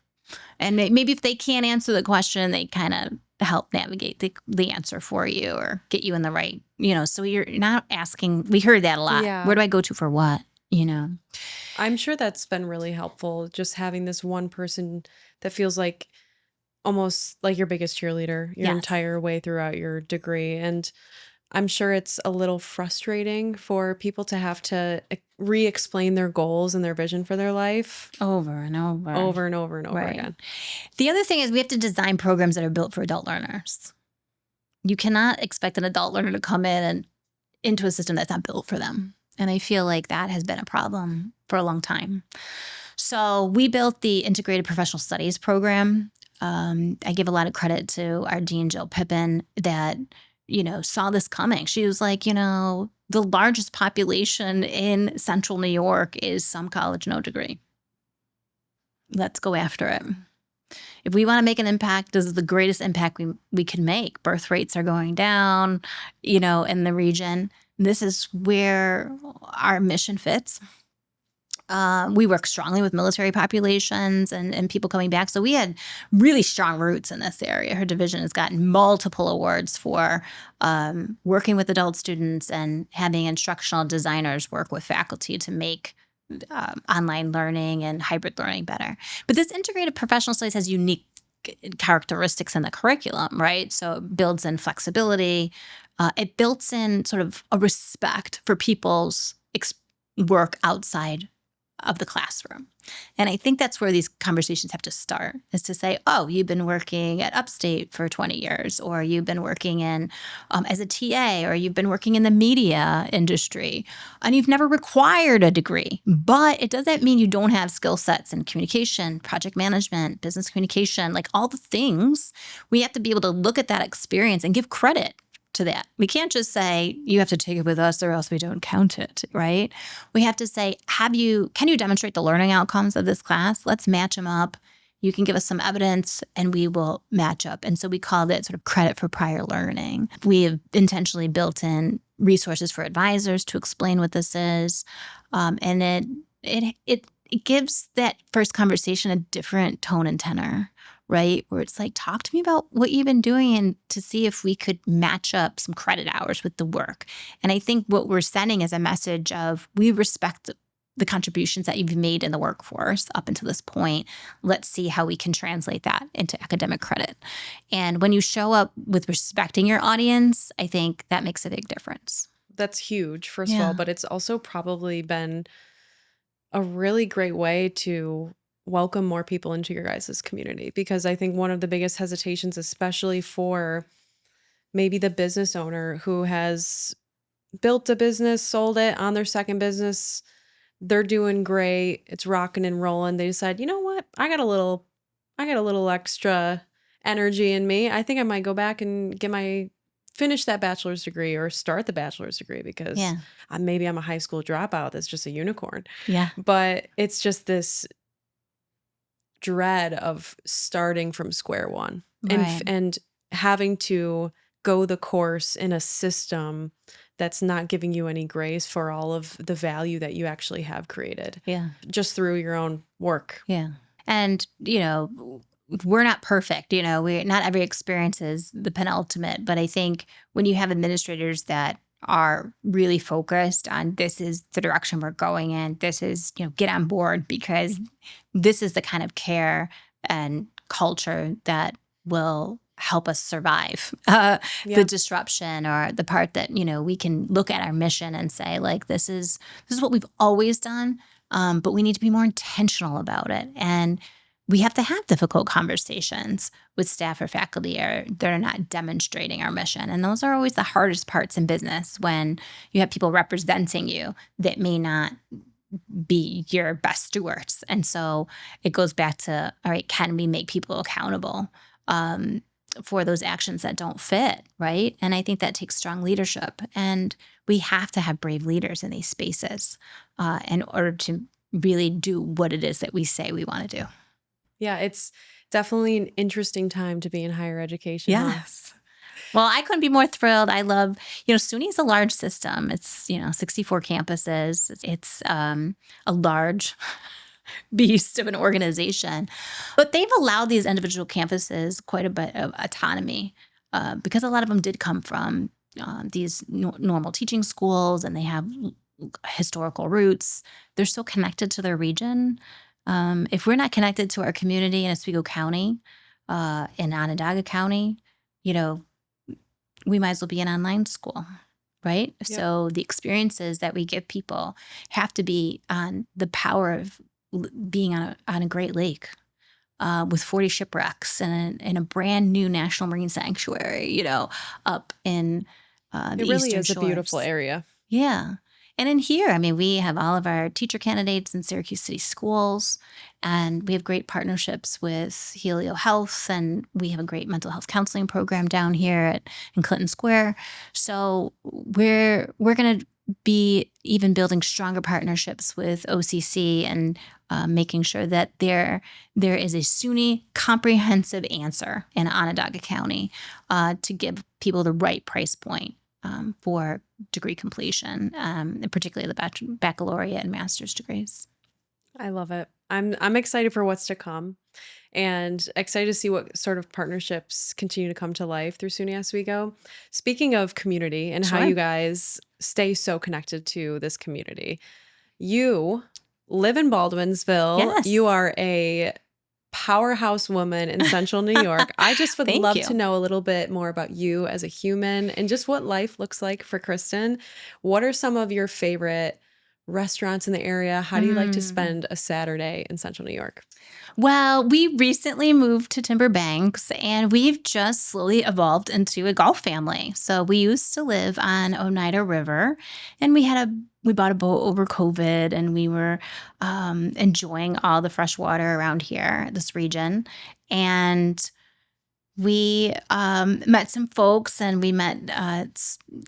And maybe if they can't answer the question, they kind of help navigate the answer for you or get you in the right, so you're not asking. We heard that a lot. Yeah. Where do I go to for what? I'm sure that's been really helpful, just having this one person that feels like almost like your biggest cheerleader your entire way throughout your degree. And I'm sure it's a little frustrating for people to have to re-explain their goals and their vision for their life over and over again. The other thing is we have to design programs that are built for adult learners. You cannot expect an adult learner to come in and into a system that's not built for them. And I feel like that has been a problem for a long time. So we built the Integrated Professional Studies program. I give a lot of credit to our Dean, Jill Pippin, that saw this coming. She was like, the largest population in central New York is some college, no degree. Let's go after it. If we want to make an impact, this is the greatest impact we can make. Birth rates are going down, in the region. This is where our mission fits. We work strongly with military populations and people coming back. So we had really strong roots in this area. Her division has gotten multiple awards for working with adult students and having instructional designers work with faculty to make online learning and hybrid learning better. But this integrated professional studies has unique characteristics in the curriculum, right? So it builds in flexibility. It builds in sort of a respect for people's work outside of the classroom. And I think that's where these conversations have to start, is to say, oh, you've been working at Upstate for 20 years, or you've been working in as a TA, or you've been working in the media industry, and you've never required a degree. But it doesn't mean you don't have skill sets in communication, project management, business communication, like all the things. We have to be able to look at that experience and give credit to that. We can't just say, you have to take it with us or else we don't count it, right? We have to say, can you demonstrate the learning outcomes of this class? Let's match them up. You can give us some evidence and we will match up. And so we call that sort of credit for prior learning. We have intentionally built in resources for advisors to explain what this is. And it gives that first conversation a different tone and tenor, right? Where it's like, talk to me about what you've been doing and to see if we could match up some credit hours with the work. And I think what we're sending is a message of, we respect the contributions that you've made in the workforce up until this point. Let's see how we can translate that into academic credit. And when you show up with respecting your audience, I think that makes a big difference. That's huge, first of all, but it's also probably been a really great way to welcome more people into your guys' community, because I think one of the biggest hesitations, especially for maybe the business owner who has built a business, sold it, on their second business, they're doing great, it's rocking and rolling. They decide, you know what, I got a little extra energy in me. I think I might go back and finish that bachelor's degree or start the bachelor's degree, because maybe I'm a high school dropout that's just a unicorn. Yeah. But it's just this dread of starting from square one, Right. and having to go the course in a system that's not giving you any grace for all of the value that you actually have created. Yeah. Just through your own work. Yeah. And, we're not perfect. Not every experience is the penultimate, but I think when you have administrators that are really focused on, this is the direction we're going in, this is, get on board, because this is the kind of care and culture that will help us survive the disruption, or the part that, we can look at our mission and say, like, this is what we've always done, but we need to be more intentional about it. And we have to have difficult conversations with staff or faculty that are not demonstrating our mission. And those are always the hardest parts in business, when you have people representing you that may not be your best stewards. And so it goes back to, all right, can we make people accountable for those actions that don't fit, right? And I think that takes strong leadership. And we have to have brave leaders in these spaces in order to really do what it is that we say we want to do. Yeah, it's definitely an interesting time to be in higher education, huh? Yes. Well, I couldn't be more thrilled. I love, SUNY is a large system. It's, 64 campuses. It's a large beast of an organization. But they've allowed these individual campuses quite a bit of autonomy because a lot of them did come from these normal teaching schools, and they have historical roots. They're so connected to their region. If we're not connected to our community in Oswego County, in Onondaga County, we might as well be an online school, right? Yep. So the experiences that we give people have to be on the power of being on a Great Lake with 40 shipwrecks and in a brand new National Marine Sanctuary, up in the It really Eastern is a beautiful Shores. area. Yeah. And in here, we have all of our teacher candidates in Syracuse City Schools, and we have great partnerships with Helio Health, and we have a great mental health counseling program down here in Clinton Square. So we're going to be even building stronger partnerships with OCC and making sure that there is a SUNY comprehensive answer in Onondaga County to give people the right price point for degree completion, and particularly the baccalaureate and master's degrees. I love it. I'm excited for what's to come, and excited to see what sort of partnerships continue to come to life through SUNY Oswego. Speaking of community and how Sure. you guys stay so connected to this community, you live in Baldwinsville. Yes. You are a powerhouse woman in Central New York. I just would Thank love you. to know a little bit more about you as a human and just what life looks like for Kristen. What are some of your favorite restaurants in the area? How do you like to spend a Saturday in Central New York? Well, we recently moved to Timber Banks, and we've just slowly evolved into a golf family. So we used to live on Oneida River, and we bought a boat over COVID, and we were enjoying all the fresh water around here, this region. And we met some folks, and we met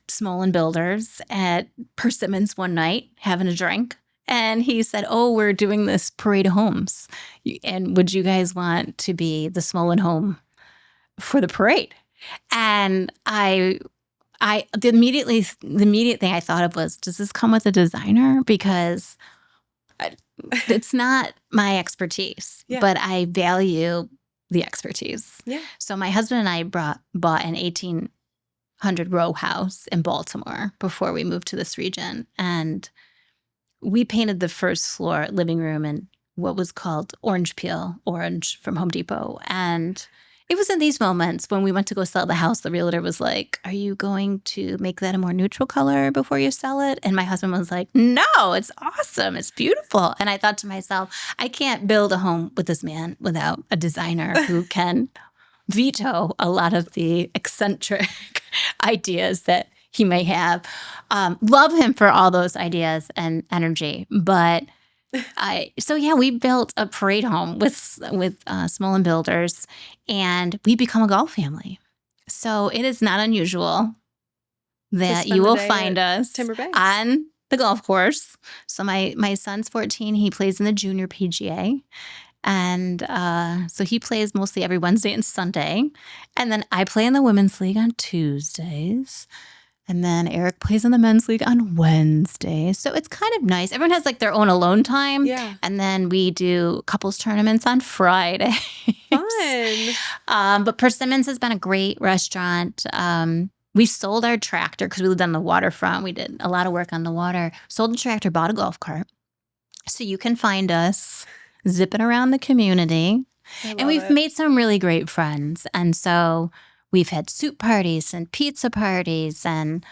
Smolin Builders at Persimmons one night having a drink. And he said, "Oh, we're doing this parade of homes. And would you guys want to be the Smolin home for the parade?" And the immediate thing I thought of was, does this come with a designer? Because it's not my expertise, Yeah. but I value the expertise. Yeah. So my husband and I bought an 1800 row house in Baltimore before we moved to this region. And we painted the first floor living room in what was called orange from Home Depot. And it was in these moments when we went to go sell the house, the realtor was like, "Are you going to make that a more neutral color before you sell it?" And my husband was like, "No, it's awesome. It's beautiful." And I thought to myself, I can't build a home with this man without a designer who can veto a lot of the eccentric ideas that he may have. Love him for all those ideas and energy. But we built a parade home with Smolin Builders, and we become a golf family. So it is not unusual that spend you the will day find at us Timber Banks. on the golf course. So my son's 14. He plays in the junior PGA. And so he plays mostly every Wednesday and Sunday. And then I play in the women's league on Tuesdays. And then Eric plays in the men's league on Wednesdays. So it's kind of nice. Everyone has like their own alone time. Yeah. And then we do couples tournaments on Friday. Fun. But Persimmons has been a great restaurant. We sold our tractor because we lived on the waterfront. We did a lot of work on the water. Sold the tractor, bought a golf cart. So you can find us zipping around the community. And we've made some really great friends. And so we've had soup parties and pizza parties and,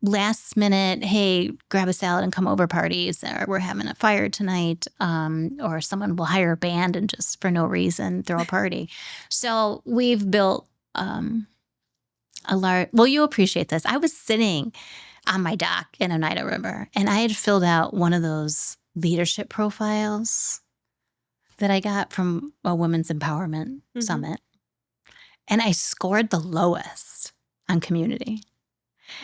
last minute, hey, grab a salad and come over parties, or we're having a fire tonight, or someone will hire a band and just for no reason throw a party. So we've built a large, well, you appreciate this. I was sitting on my dock in Oneida River. And I had filled out one of those leadership profiles that I got from a women's empowerment summit. And I scored the lowest on community.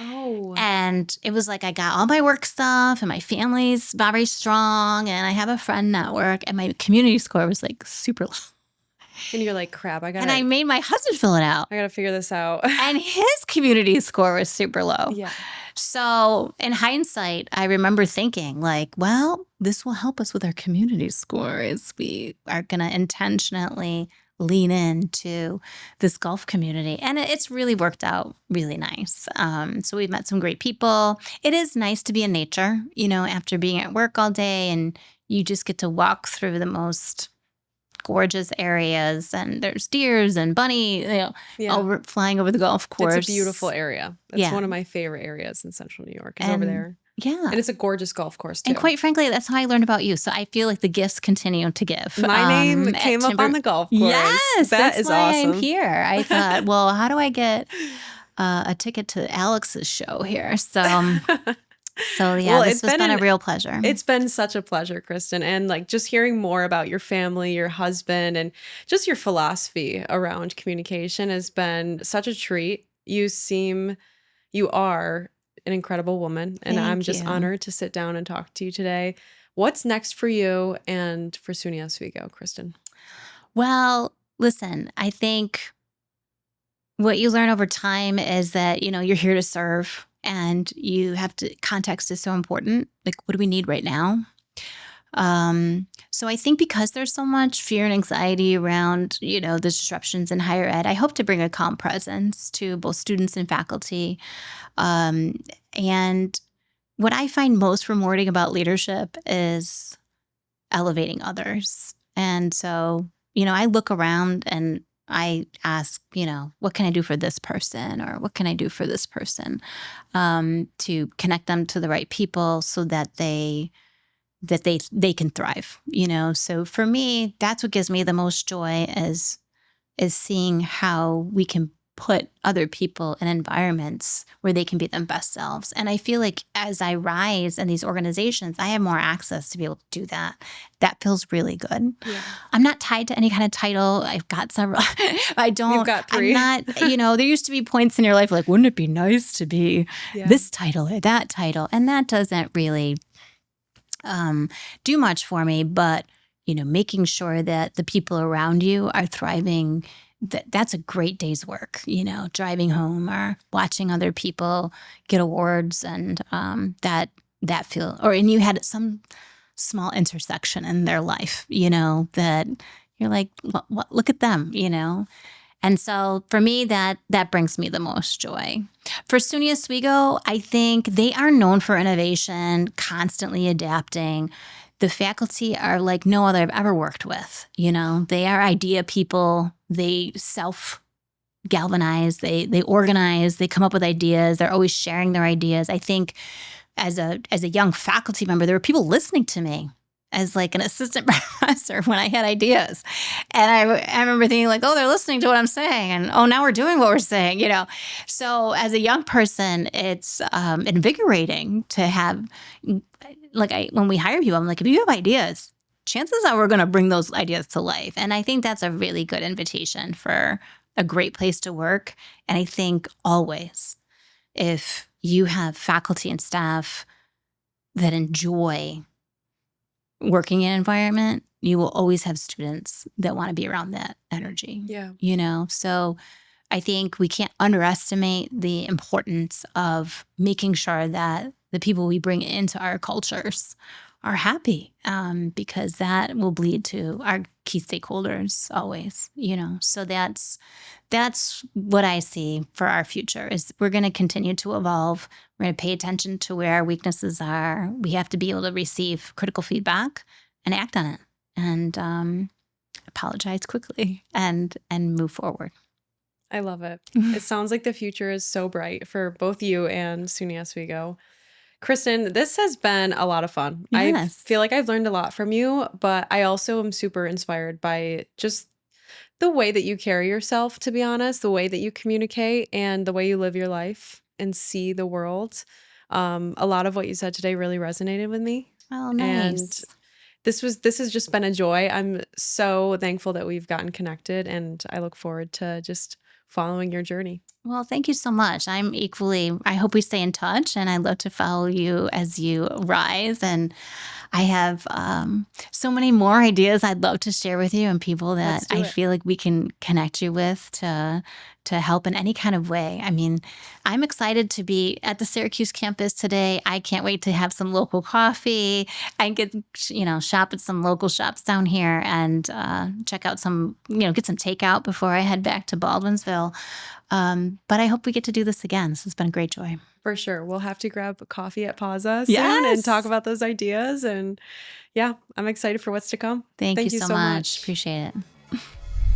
Oh. And it was like I got all my work stuff and my family's very strong and I have a friend network and my community score was like super low. And you're like, crap, And I made my husband fill it out. I gotta figure this out. And his community score was super low. Yeah. So in hindsight, I remember thinking like, well, this will help us with our community score as we are going to intentionally lean into this golf community. And it's really worked out really nice. So we've met some great people. It is nice to be in nature, you know, after being at work all day and you just get to walk through the most gorgeous areas and there's deers and bunny, flying over the golf course. It's a beautiful area. It's one of my favorite areas in central New York is over there. Yeah. And it's a gorgeous golf course too. And quite frankly, that's how I learned about you. So I feel like the gifts continue to give. My name came up on the golf course. Yes. That is awesome. I'm here. I thought, well, how do I get a ticket to Alex's show here? So yeah, well, this has been a real pleasure. It's been such a pleasure, Kristen. And like just hearing more about your family, your husband, and just your philosophy around communication has been such a treat. You are an incredible woman. And I'm just honored to sit down and talk to you today. What's next for you and for SUNY Oswego, Kristen? Well, listen, I think what you learn over time is that, you're here to serve. And you have to, context is so important. Like, what do we need right now? So I think because there's so much fear and anxiety around, the disruptions in higher ed, I hope to bring a calm presence to both students and faculty. And what I find most rewarding about leadership is elevating others. And so, I look around and I ask, what can I do for this person or what can I do for this person to connect them to the right people so that they can thrive, So for me, that's what gives me the most joy is seeing how we can put other people in environments where they can be their best selves. And I feel like as I rise in these organizations, I have more access to be able to do that. That feels really good. Yeah. I'm not tied to any kind of title. I've got several. You've got 3. I'm not, there used to be points in your life like, wouldn't it be nice to be this title or that title? And that doesn't really do much for me. But, making sure that the people around you are thriving, that's a great day's work, driving home or watching other people get awards and and you had some small intersection in their life, that you're like, look at them, And so for me, that brings me the most joy. For SUNY Oswego, I think they are known for innovation, constantly adapting. The faculty are like no other I've ever worked with. They are idea people. They self-galvanize. They organize. They come up with ideas. They're always sharing their ideas. I think as a young faculty member, there were people listening to me as like an assistant professor when I had ideas. And I remember thinking like, oh, they're listening to what I'm saying. And oh, now we're doing what we're saying, So as a young person, it's invigorating to have, when we hire people, I'm like, if you have ideas, chances are we're going to bring those ideas to life. And I think that's a really good invitation for a great place to work. And I think always, if you have faculty and staff that enjoy working in an environment, you will always have students that want to be around that energy. Yeah. So I think we can't underestimate the importance of making sure that the people we bring into our cultures are happy, because that will bleed to our key stakeholders always, So that's what I see for our future is we're going to continue to evolve. We're going to pay attention to where our weaknesses are. We have to be able to receive critical feedback and act on it and apologize quickly and move forward. I love it. It sounds like the future is so bright for both you and SUNY Oswego. Kristen, this has been a lot of fun. Yes. I feel like I've learned a lot from you, but I also am super inspired by just the way that you carry yourself, to be honest, the way that you communicate and the way you live your life and see the world. A lot of what you said today really resonated with me. Oh, And nice. this has just been a joy. I'm so thankful that we've gotten connected, and I look forward to just following your journey. Well, thank you so much. I hope we stay in touch and I love to follow you as you rise. And I have so many more ideas I'd love to share with you and people that Let's do I it. feel like we can connect you with to help in any kind of way. I mean, I'm excited to be at the Syracuse campus today. I can't wait to have some local coffee and shop at some local shops down here and check out get some takeout before I head back to Baldwinsville. But I hope we get to do this again. This has been a great joy. For sure. We'll have to grab coffee at Paza soon and talk Yes. about those ideas. And yeah, I'm excited for what's to come. Thank you Thank you so so much. much. Appreciate it.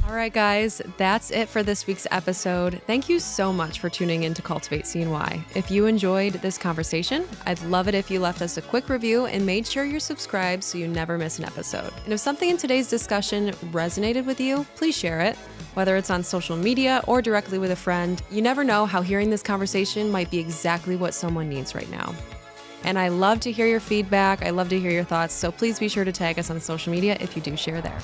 All right, guys, that's it for this week's episode. Thank you so much for tuning in to Cultivate CNY. If you enjoyed this conversation, I'd love it if you left us a quick review and made sure you're subscribed so you never miss an episode. And if something in today's discussion resonated with you, please share it, whether it's on social media or directly with a friend. You never know how hearing this conversation might be exactly what someone needs right now. And I love to hear your feedback. I love to hear your thoughts. So please be sure to tag us on social media if you do share there.